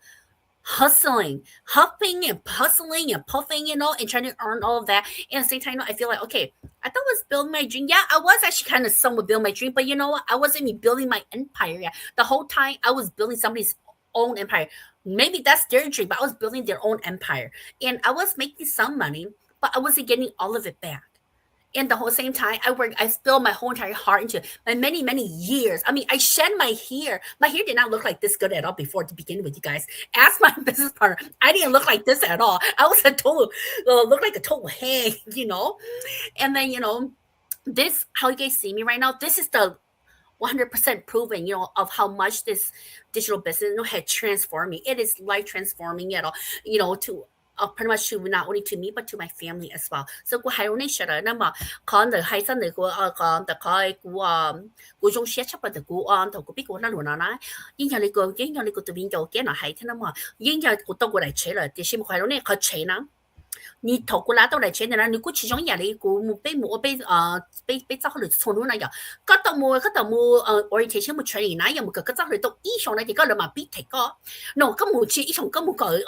huffing and puffing, and trying to earn all of that. And at the same time, I feel like, okay, I thought I was building my dream. Yeah, I was actually kind of somewhat building my dream, but you know what? I wasn't even building my empire. Yeah, the whole time I was building somebody's own empire. Maybe that's their dream, but I was building their own empire, and I was making some money, but I wasn't getting all of it back. And the whole same time, I spilled my whole entire heart into my many, many years. I mean, I shed my hair. My hair did not look like this good at all before to begin with, you guys. Ask my business partner. I didn't look like this at all. I was looked like a total hag, And then, this, how you guys see me right now, this is the 100% proven, of how much this digital business, had transformed me. It is life transforming, to pretty much to not only to me but to my family as well. So 我还有那些的，那么可能还真的講大概嗰種寫出嚟的同嗰邊個那路啦，因為你個對面有幾難係聽啦嘛，因為我到過嚟扯了，但是我還有那個扯啦。你透過拉到嚟扯的啦，你估其中嘢你估被走去從นู่น呀，嗰度冇orientation 冇 training 啦，又冇個走去到以上咧，啲個兩萬必提個，no 咁冇似以上咁冇個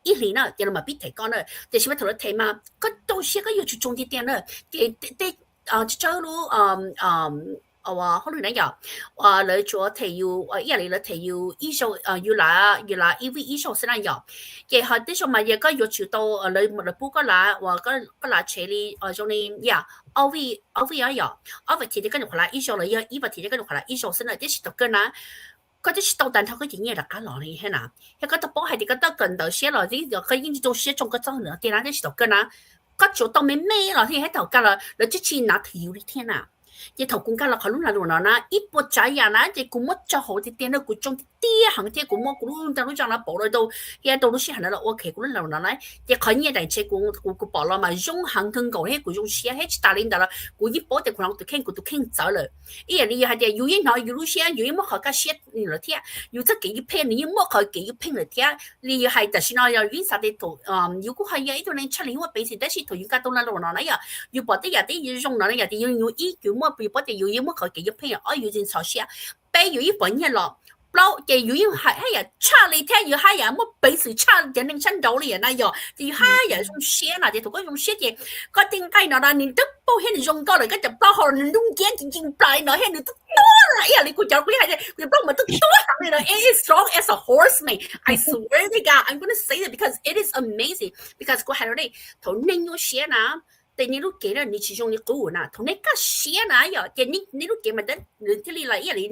一年啦，人哋咪必提講啦，但是我同你提嘛，個到時個要注重啲點啦，啲做路后来有来做提要一嚟提要醫術要拿 EV 醫術先啦有，嘅係啲數咪嘢個要求到你咪嚟補個拿話個拿車哩種哩呀 OV 也有 OV 提啲跟住佢啦醫術嚟呀，EV 提啲跟住佢啦醫術先啦，啲是到個拿。嗰啲到但頭嗰啲嘢大家落嚟係嗱，一個都幫係啲個得近到些落啲，就可以做些種個種呢，啲啦啲是到個拿，個做到咩咩落啲喺度㗎啦，你之前拿條啲天啊！一頭公家落去攏來亂啦，一波仔呀啦，即古麼就好啲點咧，古種啲行啲古麼古攏就攏將啦保來到，嘢到攏先行啦，我企古攏來啦，一看嘢大隻古保啦嘛，用行通過迄古種些，迄大領導啦，古一波的古人都傾走了，伊人你係啲有一拿有路些，有一麼好個些你來聽，有只幾片你麼好幾片來聽，你係但是呢有啲啥啲圖，如果係有一種人出嚟我俾錢，但是圖要加到啦亂啦呀，要把啲有啲要用啦，有啲要有依叫麼？比如有嘢乜佢幾片啊，有件草寫，比如一本嘢咯，包嘅有一係呀，差你聽要係呀，乜比時差人哋親到你那樣，就係呀用寫啦，就同佢用寫嘅，個點解嗱你都包喺你用過嚟，跟住包好你用嘅已經擺嗱喺你都多啦，呀你估就佢係佢包咪都多行你啦，it is strong as a horseman. I swear to God, I'm gonna say that because it is amazing. Because 個係你同你要寫啦。แต่นี่ลูกเกดนี่ชิจงนี่กูนะทุกนี่ก็เสียนะอย่าแต่นี่ลูกเกดมันได้หรือที่นี่ละอย่างนี้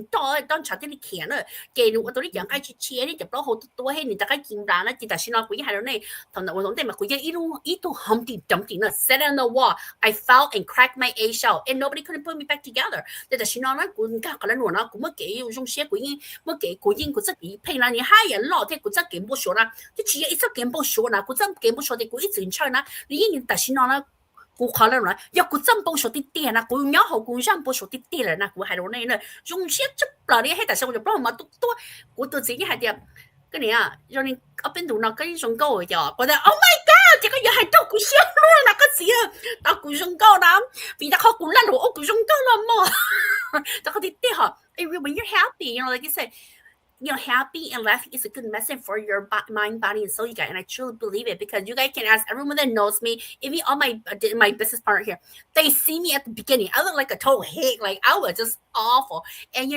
ตอนชาตินี่เขียนเลยเกดว่าตัวนี้อย่างไอ้เชียนี่จะปล่อยหัวตัวให้นี่ตะไคร้กินร้านนะจิตแต่ชินเอาคุยให้เราเนี่ยตอนนั้นวันนั้นมาคุยกันอีตัวหัมตีจำตีนะ set on the wall I fell and cracked my ACL and nobody couldn't put me back together แต่ชินเอานะกูก็กำลังหนูนะกูเมื่อกี้อยู่ช่วงเสียกูยิ่งเมื่อกี้กูยิ่งกูจะกี่เพลงนะนี่ให้ยันหล่อที่กูจะเกม不熟นะที่เชีย一直เกม不熟นะกูจะเกม不熟的กู一直唱นะ你ยิ่งแต่ชินเอานะกูขอแล้วนะอยากกูจำปูสติเตียนะกูย้อนหกูจำปูสติเตียเลยนะกูให้เราเนี่ยนะ用些这不了的ให้แต่เช้า就不嘛多กูตัวจริงให้เดียก็เนี่ย让你嗰邊度那跟上高嘅就覺得 Oh my God 這個又係到กู笑咯那個字啊到กู上高啦變得好กู爛我กู上高啦嘛但係啲啲嚇 when you're happy you know like you said happy and laughing is a good medicine for your mind, body, and soul, you guys. And I truly believe it because you guys can ask everyone that knows me, even all my business partner here. They see me at the beginning. I look like a total hit. Like I was just awful. And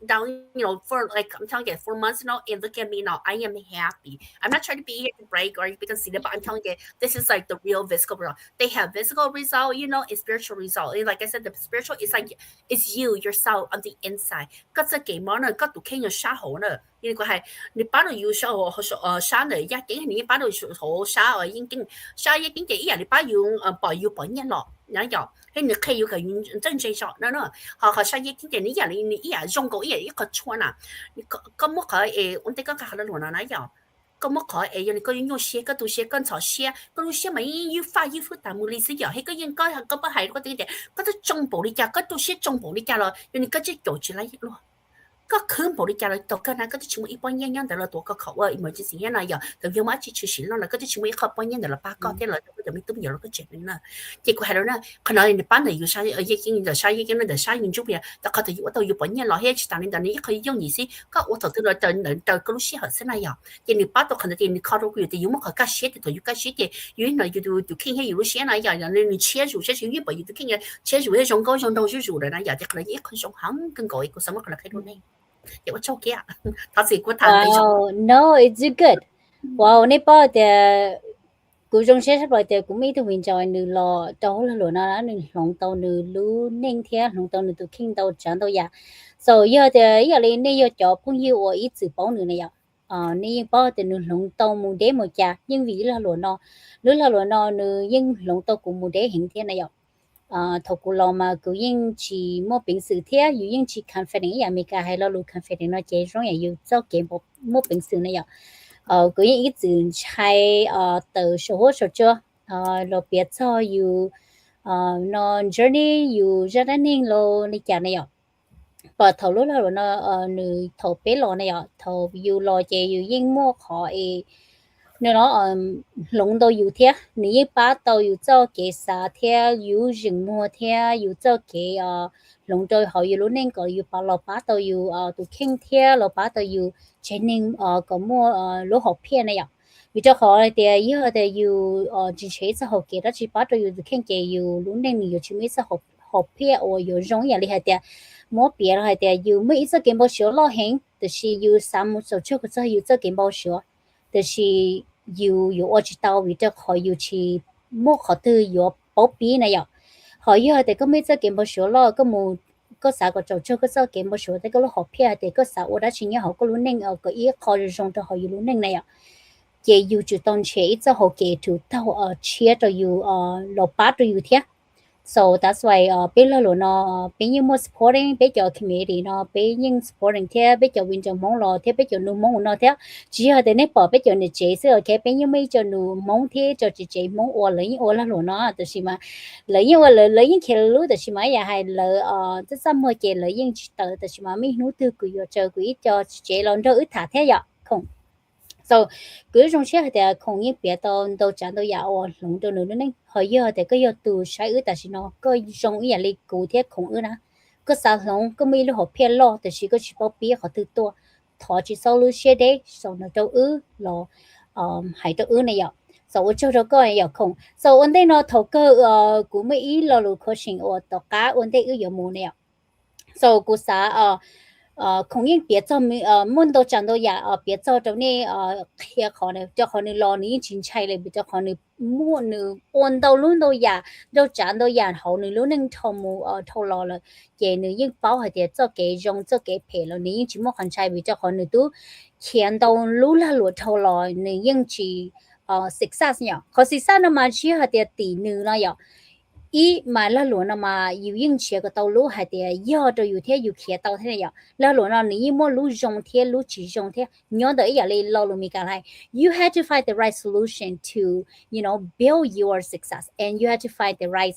down, for like I'm telling you, 4 months now, and look at me now. I am happy. I'm not trying to be here to break or you can see it, but I'm telling you, this is like the real physical result. They have physical result, and spiritual result. And like I said, the spiritual is like it's you, yourself on the inside. 嗰隻技能呢，嗰度傾咗沙好呢。因為係你擺到要沙嚟一景，你擺到好沙已經沙已經嘅一日你擺要本一落，然後你可以要佢真正作呢，學沙已經嘅你一日用過一個穿啊，你咁麼佢我哋個客人來那樣。咁麼佢你個用寫嗰度寫跟草寫，嗰度寫咪要發要負擔冇意思呀，迄個應該係咁不係嗰啲嘅，嗰啲中部呢家，嗰度寫中部呢家咯，因為嗰啲做起來咯。ก็คืนบริการต่อกันนะก็จะชิมอีป้อนยังยังแต่ละตัวก็เขาว่า emergency ยังไงอย่างแต่ยังว่าชิชิแล้วก็จะชิมอีเขาป้อนยังแต่ละป้าก็ที่เราจะไม่ตุ้มเยอะเราก็เจ็บเลยนะเจ้าก็ให้เราเนี่ยขณะในป้านเนี่ยอยู่ใช้ยิ่งแต่ใช้ยิ่งนั่นแต่ใช้ยิ่งจุบเนี่ยแต่เขาจะอยู่ว่าตัวอยู่ป้อนยังเราให้ชิตานี่ตอนนี้เขายังยี่สิก็ว่าตัวเราเดินก็รู้เสียเหรอเส้นอะไรอย่างเจ้าในป้าตัวขณะที่ในเขาเราอยู่แต่อยู่มันเขาก็เสียแต่ตัวอยู่ก็เสียแต่อยู่ในอยู่ดู傾ให้อยู่รู้เสียอะไรอย่าง你切住切住越不อยู่傾嘅切住那種高上到就住了那อย่างแต่ขณะ一คน上行跟嗰一個什麼可能開到呢有做嘅啊，他自己估談。Wow, no, it's good. Wow,你把嘅古種寫出來嘅古美圖現在你落到啦，落那你弄到你錄寧天，弄到你都傾到講到呀。所以要你要做朋友，我一直幫你呀。你把嘅你弄到冇得冇家，因為啦落那，你應弄到古冇得現天啦呀。頭古老嘛，佢應chỉ một bình sự thế, yêu應chỉ confident ya mình cả hay là lu confident nó chế rồi yêu cho cái một bình sự này ya,佢應一直hay từ số chưa, lo biết cho yêu nó journey yêu gia đình lo này cả này ya, và thầu lúc là nó nữ thầu bé lo này ya, thầu yêu lo chế yêu應mua khỏi nếu nó lồng đầu yêu thế, nếu bắt đầu yêu cho cái啥thế, yêu rừng mua thế, yêu cho cái lồng đầu họ yêu lúc nên có yêu bắt đầu yêu tụ kinh thế, lo bắt đầu yêu trên nên có mua lúc học片này ạ, vì cho họ thì yêu thì yêu chỉ chế cho họ cái đó chỉ bắt đầu yêu kinh cái yêu lúc nên yêu chỉ mới cho học片, or yêu giống như là thế mua别了还得有每一只健保小老hen，就是有三木手出个只有只健保小，就是有我知道为着可以去摸好多有保庇那样，可以还得个每只健保小了个木。có sao có trâu chơi có sao kiếm một số thì có lúc học phía thì có sao ở đó chỉ nhớ học có lúc nên ở cái ý khó dùng cho họ lúc nên này à chỉ yêu chủ động chế cho họ kể chủ tao ở chia cho yêu lột bát cho yêu thế so that's why bây giờ nó bây giờ more supporting bây giờ community nó bây giờ supporting thế bây giờ winter mong lo thế bây giờ nu mong nó thế chỉ là để bỏ bây giờ này chế sẽ ok bây giờ mấy giờ nu mong thế cho chị chế mong ở là nó từ khi mà lấy những lấy những cái lúa từ khi mà ya hay là tất cả mọi cái lấy những từ từ khi mà mấy nút từ cứ cho quý cho chế lo đỡ ít thả thế vậy không so cứ trong xe thì không những biết đâu chẳng đâu dạo lùng đâu nữa nên hồi giờ thì cái giờ từ sai ư tại nó có trong ý là cụ thể không ư nè có sao không có mấy lúc học phe lo thì chỉ có chỉ bảo biết họ từ to thọ chỉ sau lúc xe đấy sau nó đâu ư lo hay đâu ư này vậy so ở chỗ đó có ai không so vấn đề nó thầu cơ của mấy ý lo lu coaching ở tất cả vấn đề ư giờ mua này so của xã không những biết cho mình muốn đâu chẳng đâu ya biết cho trong này kia khó này cho khó này lo này chính chạy lại cho khó này muốn nữa ôn đâu luôn đâu ya đâu chẳng đâu ya họ này luôn nên thầu mu thầu lo là cái này những bảo hay để cho cái dùng cho cái phe lo này chỉ muốn hành chạy bị cho khó này tu khiến đâu luôn là luôn thầu lo này những chỉ success nhở có success nó mà chỉ hay để tỷ nữ nó nhở ý mà là luôn mà yêu yên chia cái tàu lúa hay để giờ cho yêu thế yêu kia tàu thế này vậy là luôn là nếu mà lúa dùng thế lúa chỉ dùng thế nhớ tới giờ này lo luôn mi cái này you had to find the right solution to build your success and you had to find the right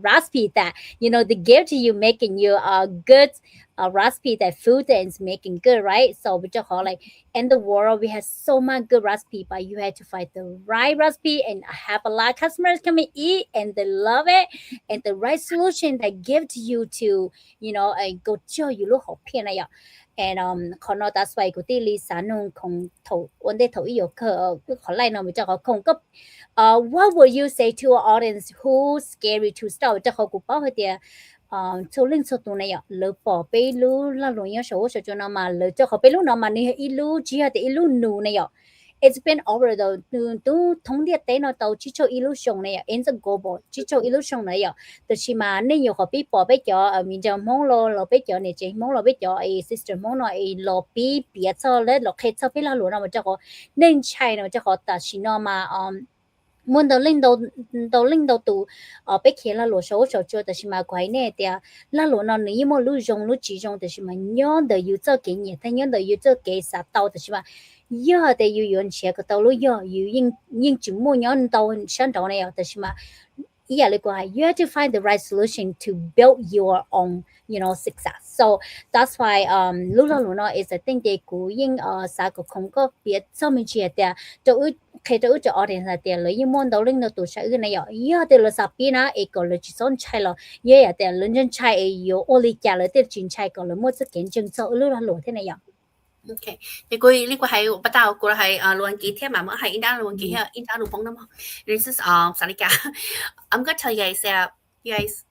recipe that the gift you making you good recipe that food is making good right so we just like in the world we have so much good recipe but you had to find the right recipe and have a lot of customers come and eat and they love it and the right solution that give to you to go cho you look học片那样 and that's why 嗰啲你散弄空頭揾啲頭有個可能我咪就講空咁what would you say to an audience who scary to start 就好古包佢哋做零售度呢呀，老宝贝路那容易手就那嘛，老就好贝路那嘛，你一路只要得一路努呢呀。It's been over though. Tu thông điệp đấy nó tàu chỉ cho illusion này, in the global chỉ cho illusion này ya. Từ khi mà nên nhiều họ biết bỏ biết cho mình cho mong lo biết cho này chỉ mong lo biết cho system mong lo lo biết cho lấy lo khai cho biết là luôn mà cho họ nên chạy nó cho họ ta chỉ nó mà muốn đầu tụ bé kia là lúa số số cho thì mà quái nè thì là lúa nó nếu mà lúa dùng lúa chỉ dùng thì mà nhớ đời yêu cho cái nhẹ thay nhớ đời yêu cho cái sát tàu thì mà giờ thì yêu yêu chia cái tàu lúa giờ yêu nhưng chỉ mua nhớ tàu sáng tàu này thì mà yeah like you have to find the right solution to build your own success so that's why lúc đó is I think they cố nhưng sao cũng không có biết sao mình chia tiền cho khi cho audience là tiền lấy những món đồ linh nó tụ sẽ cái này ở yeah thì là sao biết na cái là chỉ son chai là yeah thì lần chân chai yêu only cả là tiền chính chai còn là một sự kiến chứng cho lúc đó thế này ạ OK， 你估呢個係不但估係錄音機添嘛，我係應該錄音機係應該錄風的嘛。This is Sanika. I'm gonna tell you guys that you guys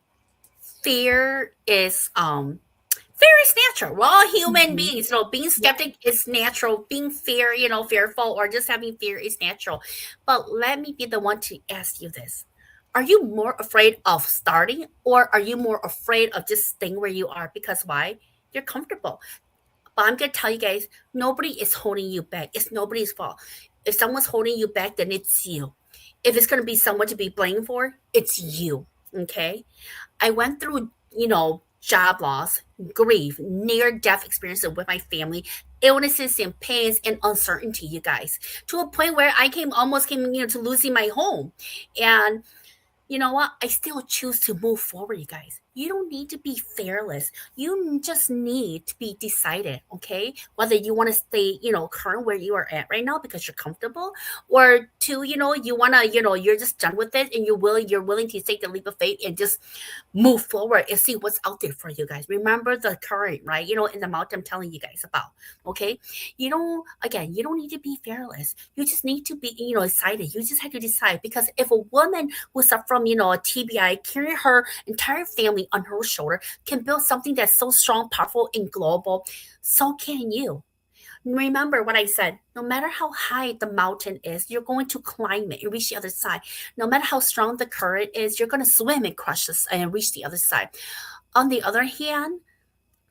fear is natural. We're all human beings. So being skeptic is natural. Being fearful or just having fear is natural. But let me be the one to ask you this. Are you more afraid of starting or are you more afraid of just staying where you are? Because why? You're comfortable. But I'm going to tell you guys, nobody is holding you back. It's nobody's fault. If someone's holding you back, then it's you. If it's going to be someone to be blamed for, it's you. Okay? I went through, job loss, grief, near-death experiences with my family, illnesses and pains and uncertainty, you guys, to a point where I almost came to losing my home. And you know what? I still choose to move forward, you guys. You don't need to be fearless. You just need to be decided, okay? Whether you want to stay, current where you are at right now because you're comfortable, or to, you want to, you're just done with it and you're willing to take the leap of faith and just move forward and see what's out there for you guys. Remember the current, right? In the mountain I'm telling you guys about, okay? Again, you don't need to be fearless. You just need to be, excited. You just have to decide because if a woman will suffer from, a TBI, carrying her entire family family on her shoulder can build something that's so strong, powerful, and global. So can you. Remember what I said. No matter how high the mountain is, you're going to climb it and reach the other side. No matter how strong the current is, you're going to swim and crush this and reach the other side. On the other hand,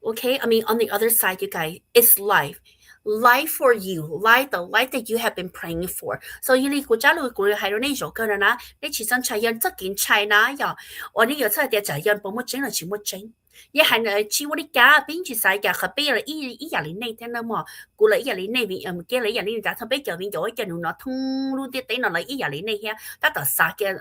okay, I mean, on the other side, you guys, it's life. Life for you, life, the life that you have been praying for. So, you need国家路国还有那首歌了呢，你起身采烟，这件菜那呀，我你有这点采烟，不么整了，全部整。一係呢，似我啲家邊住晒嘅，佢俾了一廿年內聽啦嘛，過了一廿年內邊，嘅你廿年就特別舊邊有一件攞通路啲頂落嚟一廿年內嘅，得到殺嘅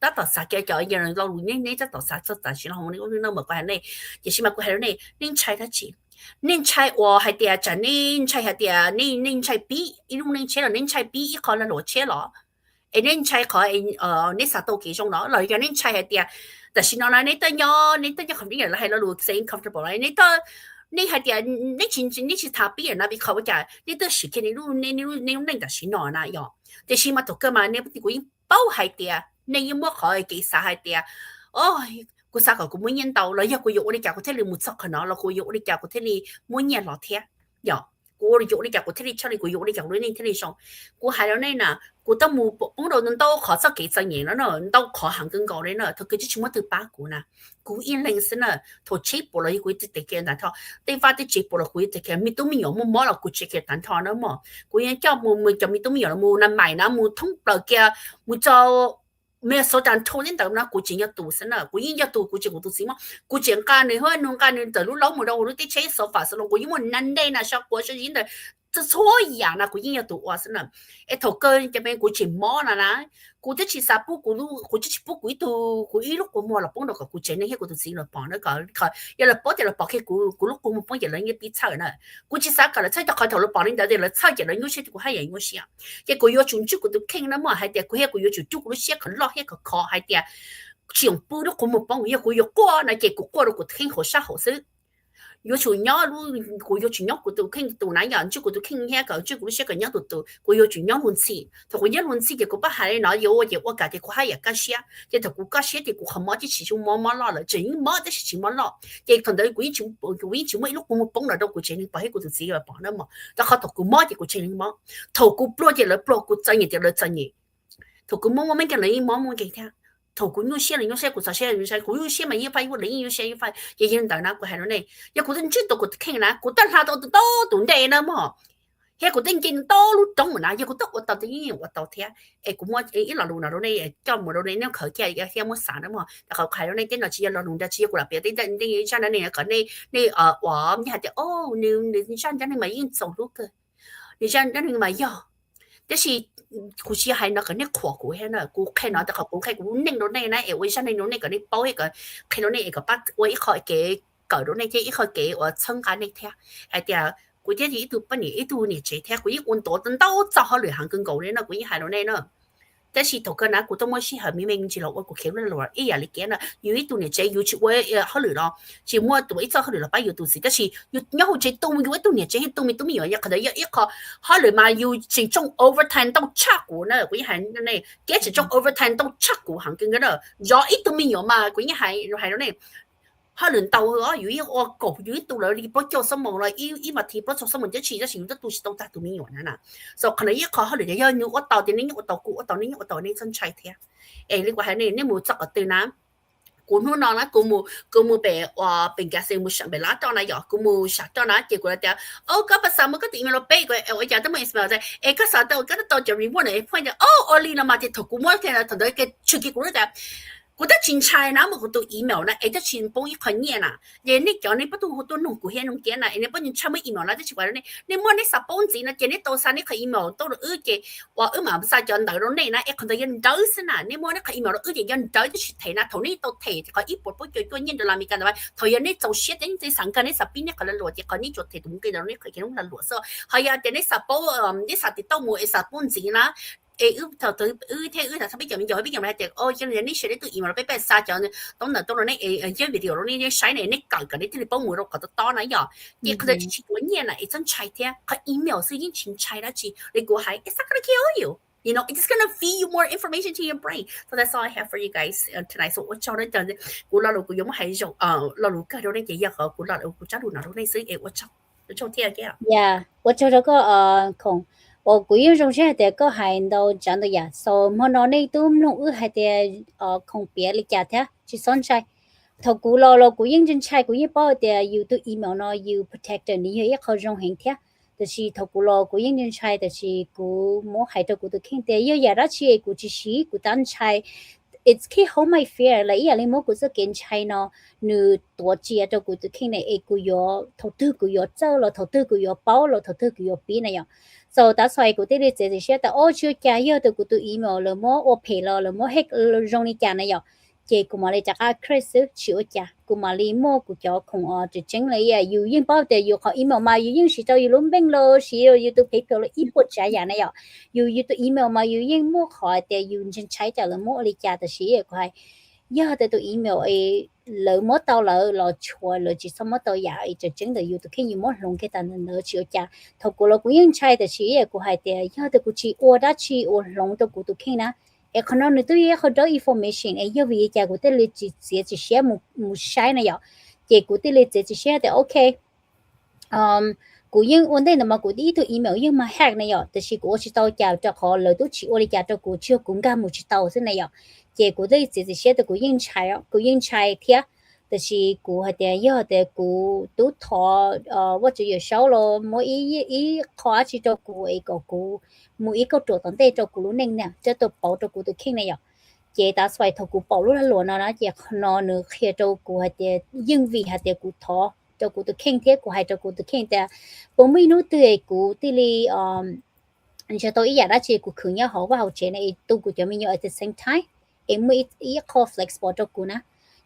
得到殺嘅就一人落路呢得到殺這但是啦，我哋嗰啲都冇關係呢，也是冇關係呢，您猜得起？您猜我係啲就您猜係啲，您猜 B， 因為您猜了，您猜 B 一可能攞車咯，您猜佢你殺到幾鐘咯，來嘅您猜係啲。但是呢，你得肯定人係攞路 saying comfortable 啦，你係啲你是他別人那邊考嘅，你得時間你拎但是呢那樣，但是嘛讀嘅嘛，你會包係啲，你要麼可以記晒係啲，哦，個啥個每年到了，一個月我哋教個聽你冇執可能，個月我哋教個聽你每年落聽，樣。我哋做呢個聽你出嚟，個月我哋教你聽你上，我係咗呢嗱，我都冇幫到人都學咗幾十年啦呢，都學行更高咧呢，佢佢全部都把股呢，股因零先呢，頭起步了，佢哋嘅但係，對方啲起步了，佢哋嘅咪都沒有冇摸了，佢哋嘅但係呢嘛，佢因叫冇就咪都沒有了，冇能買啦，冇通了嘅，冇就。沒有手段偷人到那古井要賭神了，古因要賭古井我賭什麼？古井干你和弄干你的路老母的我都得切手法是了，古因我难的那小国是因的这错一样那古因要賭哇是了，一頭根這邊古井摸了啦，古這其實不古路古這不古賭古一路古摸了幫到個古井那些古都井了幫那個要了幫的了幫去古路古摸幫人人一筆差呢，古其實個了猜到開頭了幫人家的了差人有些古還人有些，一個要從這個都傾了嘛，還得古一個要從這個都寫可落一個考還得全部都古摸幫一個要過那結果過了個傾好啥好事。有chủ nhỏ luôn của有chủ nhỏ của tôi kinh tụ nãy giờ chứ của tôi kinh hết cả chứ của sẽ cả nhỏ tụ của有chủ nhỏ luôn xí thì của nhỏ luôn xí thì của bắt hai nó有我也我感觉của hai cái xe thì thì của cái xe thì của không mất chỉ chỉ mua mua lo là chỉ mất thì chỉ mua lo thì còn đấy của chỉ mấy lúc của một bông là đâu của chỉ nên bỏ hết của tôi xí là bỏ nó mà ta khó của mất thì của chỉ nên mất thầu của pro thì là pro của chân thì là chân nhỉ thầu của mua mấy cái lấy mua cái theo头古有些人有些古早些人有些古有些嘛一块有零有些一块也有人到那古还有呢，一古人最多古看啦，古等他都的了嘛，迄古等见多路中啦，一古得我到的我到听，古么一老路那路呢，叫么路呢，那考起来也些么啥的嘛，然后还有呢，电脑机老路的机过来别的你像那个你我你还得哦，你像那嘛已经走路个，你像那嘛要，但是。古時係那個你跨過去那，古看那得個古看古拎到那那，為啥你弄那個你包一個看到那一個把我一開給搞到那些一開給我撐下那條，係啲古啲一度半年一度年這條，古一換多等到早好旅行更高咧那，古一係到那呢。但是頭個那古都冇事係明明知道我古看到落，一日你見啦，有一度年這要出我好旅咯，是我度一早好旅咯，把要度時，但是要好這都有一度年這都沒有一個的一個好旅嘛，要是種 overtime 到七股呢，古一係呢，幾時種 overtime 到七股行緊嘅啦，有一都沒有嘛，古一係到呢。可能到咗，如果我講，如果到了你不做什麼了，一問題不做什麼，一次一時都是都達到沒有人啦。所以可能一個可能就要我到啲你我到古我到你真齊聽。誒，你話係你冇執個對啦，古好耐啦，古冇被話變價性冇上被拉到啦，又古冇殺到啦，結果咧哦，嗰把衫冇嗰點樣落俾佢，我日都冇意思就係誒，嗰時到嗰到就 reward 嚟，point 哦，我呢啦嘛，啲同古冇嘅同佢嘅出結果咧就。我得真差那麼好多 email 啦，誒得全部一塊嘢啦，你叫你不都好多弄古嘢弄嘅啦，你不然差乜 email 啦，即係話咧，你摸你十幫子啦，見你到晒你個 email 到了嘅，話嘛唔晒就到到你啦，誒佢哋人到先啦，你摸你個 email 到嘅人到就出題啦，同你到題個一步步叫個人到哪面幹的話，同人你做寫的你上課你十邊你可能邏輯，可你做題同佢哋你佢哋咁嚟邏輯，係啊，你十幫你十啲都冇十幫子啦。頭特別就邊樣咧？哦，因為你學你都email俾殺咗呢，當然呢因為條你使你搞嘅你啲幫我都覺得多啦呀，亦佢哋去揾嘢啦，一陣拆聽，佢 email 是已經全拆啦，你估係一殺佢 kill you。It's just gonna feed you more information to your brain. So that's all I have for you guys tonight. So 我找你等陣，古老路古有冇係用老路家咗呢幾日個古老路古揸路拿路呢水誒，我找聽嘅。Yeah，我做咗個空，我古用中學的個係到講到呀，so 我攞呢都唔用係的空別嚟夾嘅，去上晒。頭古老咯，古用真係古一包的要都 email 咯，要 protect 你要一個用hình嘅，就是頭古老古用真係，就是古冇係到古都傾的，要日啦次古只是古單係。It's key how my fear là ý là mỗi cái sự kiện chạy nó nữ tổ chức cho cái khi này ấy cái đầu tư cái châu là đầu tư cái bao là đầu tư cái bí này so that's why cái đấy thì sẽ là ô chưa kia yêu từ cái email là mỗi ô pay là mỗi hết trong này kia này chị cũng mà lấy chắc à Chris chịu kia cũng mà lấy mua cái cho không chỉ chính là ya yêu yên bao giờ yêu họ email mà yêu yên chỉ cho yêu luôn bên lo chỉ yêu từ PayPal là ít bớt trả giá này yêu từ email mà yêu yên mua họ thì yêu trên trái trả là mua lấy trả thì chỉ cái giờ từ email ấy lỡ mất tao lỡ chua lỡ chỉ xong mất tao giả ấy chỉ chính là yêu từ khi yêu mất luôn cái tận lỡ chịu trả thầu của nó cũng yên trái thì chỉ của hai thì giờ từ của chị order chị order luôn từ của từ khi na còn nó nữa tôi có đó information ấy giờ vì cái của tôi lấy chỉ share một sai này vậy cái của tôi lấy chỉ share thì okay của những vấn đề mà của đi từ email nhưng mà hack này vậy thì chỉ của chỉ tao chào cho họ lời tôi chỉ ôi chào cho của chưa cũng cả một chỉ tao thế này vậy cái của tôi chỉ share từ của những trái thì thì của họ thì giờ thì của tôi thọ tôi chỉ有少了mỗi一khóa chỉ cho của ấy của mỗi cái chỗ tận đây cho của lúc nè cho tôi bảo cho của tôi khi này vậy chị đã xoay thầu của bảo lúc là nó chị nó nữa khi cho của họ thì nhưng vì họ thì của thọ cho của tôi khen thế của hai cho của tôi khen thì 40 nút tươi của tỷ lệ cho tôi ý đã chị của khử nhau họ vào chế này tôi của cho mình at the same time em mới ý call flexible cho của nó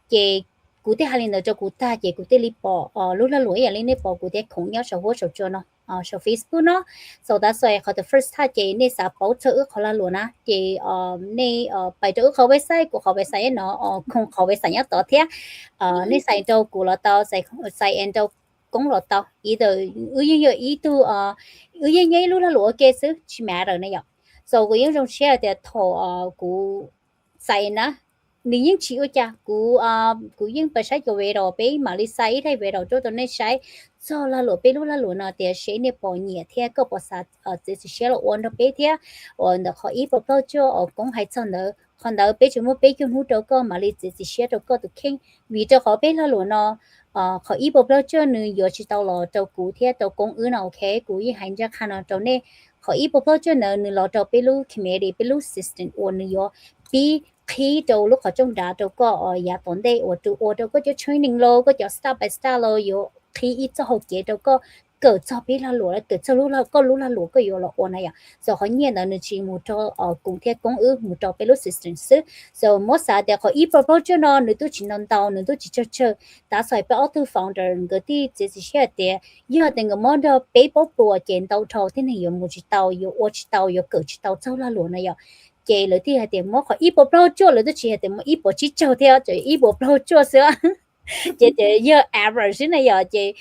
chị cụ thể hai lần cho cụ ta chị cụ thể li bỏ lúc là lỗi lên bỏ cụ thể không nhau sau cho cho nó sau Facebook nó sau đó rồi họ the first time chị nên sẽ bảo trợ họ là luôn á chị nên bài trợ họ website của họ website nó không họ website nhất đó thế nên sai đâu cụ là tao sai end đâu cũng là tao ý từ ý tu lúc là lỗi cái sự chỉ mẹ rồi này vậy sau cái những trong share thì thọ cụ sai nó nếu như chỉ ở cha của những bác sĩ về rồi bé mà đi sai hay về rồi cho tôi nên sai cho là lỗ bé lúc là lỗ nào thì sẽ nên bỏ nhẹ theo cái bộ sát chỉ sẽ là ổn đó bé theo ổn đó họ ít bao cho ở cũng hay chọn đó còn đó bé chúng bé chúng hút đâu có mà đi chỉ sẽ đâu có được khen vì cho họ bé là lỗ nào họ ít bao cho nên giờ chỉ tao là tao cụ theo tao cũng nào ok cụ như hành ra khăn tao nên họ ít bao cho nên là tao bé lúc committee bé lúc assistant ổn nữa bé khi đầu lúc họ trong đã đâu có nhà tổn đây ở đâu có cho training lo có cho step by step lo yo khi ít cho học kế đâu có cỡ cho biết là lúa cỡ cho lúc là lúa có yo là ổn này à rồi họ nhận là nên chỉ một cho cùng theo công ước một cho fellow assistants rồi mỗi xã để họ ít proposal nó nữa tôi chỉ nâng tàu nữa tôi chỉ cho đã phải bị auto founder cái tí chỉ share để giờ từng cái model bé bố bùa chèn tàu thầu thế này yo một chỉ tàu yo chỉ tàu yo cỡ chỉ tàu cho là lúa này à chị lời thì hạt tiền mất khỏi ít bộ pro cho lời tôi chỉ hạt tiền mất ít bộ chỉ cho theo chỉ ít bộ pro cho sữa chị giờ average này giờ chị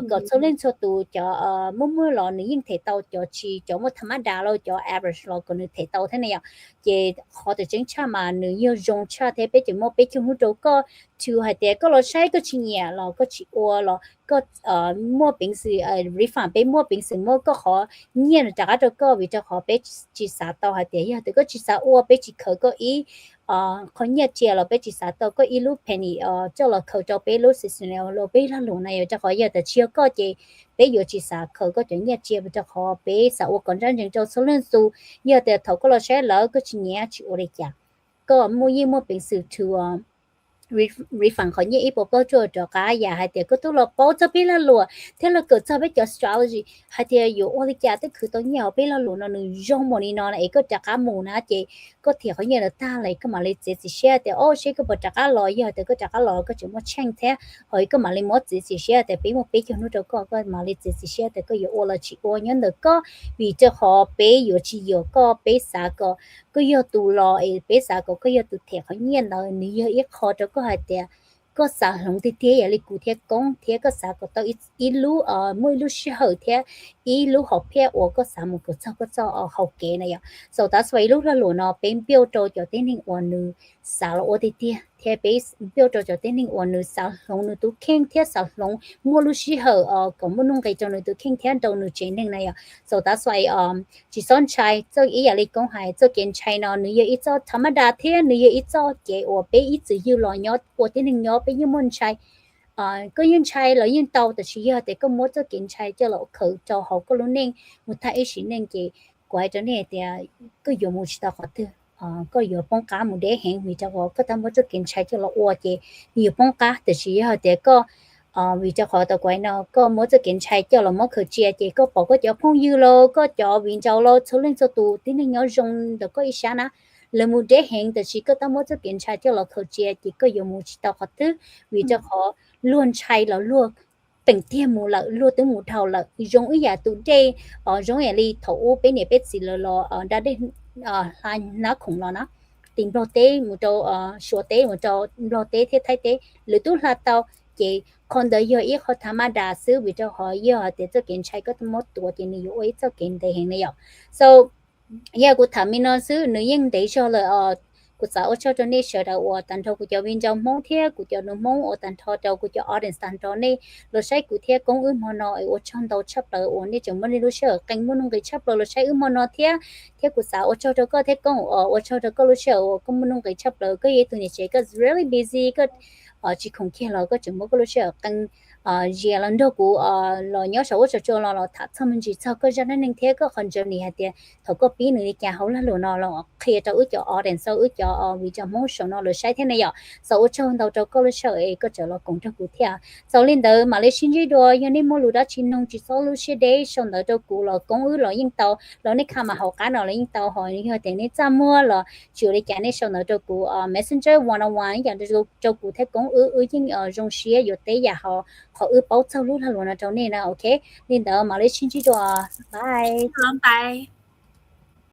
có số lên số tụ cho mua lò nữa nhưng thể tàu cho chị cho một thằng đá lo cho average lo còn thể tàu thế này chị họ tự chính cha mà nữa nhiều dùng cha thế bây giờ mua bây giờ mua đâu có chưa hạt tiền có lo sai có chỉ nhẹ lo có chỉ ô lo có mua bình sự refund bây mua bình sự mua có họ nhẹ là trả cho có vì cho họ bây chỉ xả tàu hạt tiền giờ tự có chỉ xả ô bây chỉ khởi có ý có nhẹ chia là bây chỉ xả tàu có ý lúc penny cho là khởi cho bây lúc system là bây là lúc này cho họ giờ tự chia có chị bây giờ chỉ xả khởi có chuyện nhẹ chia cho họ bây xả ô còn rằng cho số lượng số giờ tự thầu có lo sai lỡ có chỉ nhẹ chỉ ô đây chả có mua gì mua bình sự to refund khỏi như ít bộ cho cả nhà hay thì cứ tôi là bao cho biết là lùa thế là cứ cho biết cho astrology hay thìอยู่โอลิกาtứcคือตัวnhiều biết là lùa nó dùng một nó này có chắc cả mù na chị có thể khỏi như là ta lại cái mà lấy chỉ share thì ô sẽ có bộ chắc cả lòi giờ thì có chắc cả lòi có chỉ một tranh thế hỏi cái mà lấy một chỉ share thì bị một bị cho nó đâu có cái mà lấy chỉ share thì cóอยู่ô là chỉ ô nhân được có vì cho họ bịอยู่chỉอยู่có bị sao cóอยู่tụ lòi bị sao cóอยู่tụ thể khỏi như là nhiều ít khó cho có hay thì có xã lòng thì thế vậy cụ thế công thế có xã có tao ít lú mỗi lú sẽ hở thế ít lú học thế ở có xã một cái cho học kế này à sau đó xoay lúc là luôn nó bên biểu trò cho tên hình ở nữ xã là ở thế bên biểu trò cho tên hình ở nữ xã lòng nữ tu khen thế xã lòng mỗi lú sẽ hở có một nông cái cho nữ tu khen thế đầu nữ trên hình này à sau đó xoay chỉ son chai cho ý là công hại cho kiến chai nó nữ ít cho thầm đa thế nữ ít cho cái ở bên ít chỉ yêu lo nhớ ở tên hình nhớ bên như môn chai có những chai là những tàu thì chỉ để có một cho kiến chai cho lỗ khử cho họ có luôn nên một thay chỉ nên cái quay cho nên thì cứ dùng một chút họ thứ có dùng bông cá một để hẹn vì cho họ có tham một cho kiến chai cho lỗ ở cái nhiều bông cá thì chỉ để có vì cho họ tao quay nó có mỗi cái kiến chạy cho là mỗi khởi chia thì có bỏ có cho phong dư lo có cho viên châu lo số lên số tù tí nên nhớ dùng được có ít sáng á là một để hẹn thì chỉ có tao mỗi cái kiến chạy cho là khởi chia thì có dùng một tao họ thứ vì cho họ luôn chạy là luôn bình tiêm một là luôn tới một thầu là giống ý giả tụ đây giống như đi thấu bên này bên gì là đã đến là nó khủng nó tìm lo tế một chỗ số tế một chỗ lo tế thế thay tế lựa tu là tao chị còn đợi giờ ít họ tham gia đa số vì cho họ giờ họ để cho kiến trai có một tuổi thì nhiều ấy cho kiến để hiện nay so giờ của thằng mình nó xứ nữ nhân để cho là của xã cho nên sợ đầu ở tận thâu của cho viên trong mong thế của cho nó mong ở tận thâu đầu của cho audience tận thâu này rồi sai của thế công ước mà nó ở trong đầu chấp là ở đây chúng mình lúc sợ canh muốn cái chấp rồi sai ước mà nó thế thế của xã cho có thế công ở cho có lúc sợ công muốn cái chấp là cái gì tụi này chỉ có really busy có chỉ không kia là có chúng mình có lúc sợ canh giờ lần đầu của là nhớ số cho là thật sao mình chỉ sao có cho nên thế có phần cho này thì thầu có bí nữa kia hậu là luôn nó là khi cho ước cho audience sau ước cho vì cho mong số nó là sai thế này ạ sau cho đầu cho có lúc sợ ấy có trở là cùng trong cụ thể sau lên đó mà lấy xin gì đó cho nên mua lúa đó chỉ nông chỉ số lúa sẽ để sau đó cho cụ là công ước là những tàu là nên khám mà học cá nào là những tàu hỏi những cái tiền nên chăm mua là chiều để cái này sau đó cho cụ messenger one on one dạng cho cụ thế công ước những trong xe rồi tế giả họ ước bảo sau lúc là luôn là trong này là ok nên đó mà lấy xin gì đó bye Bye.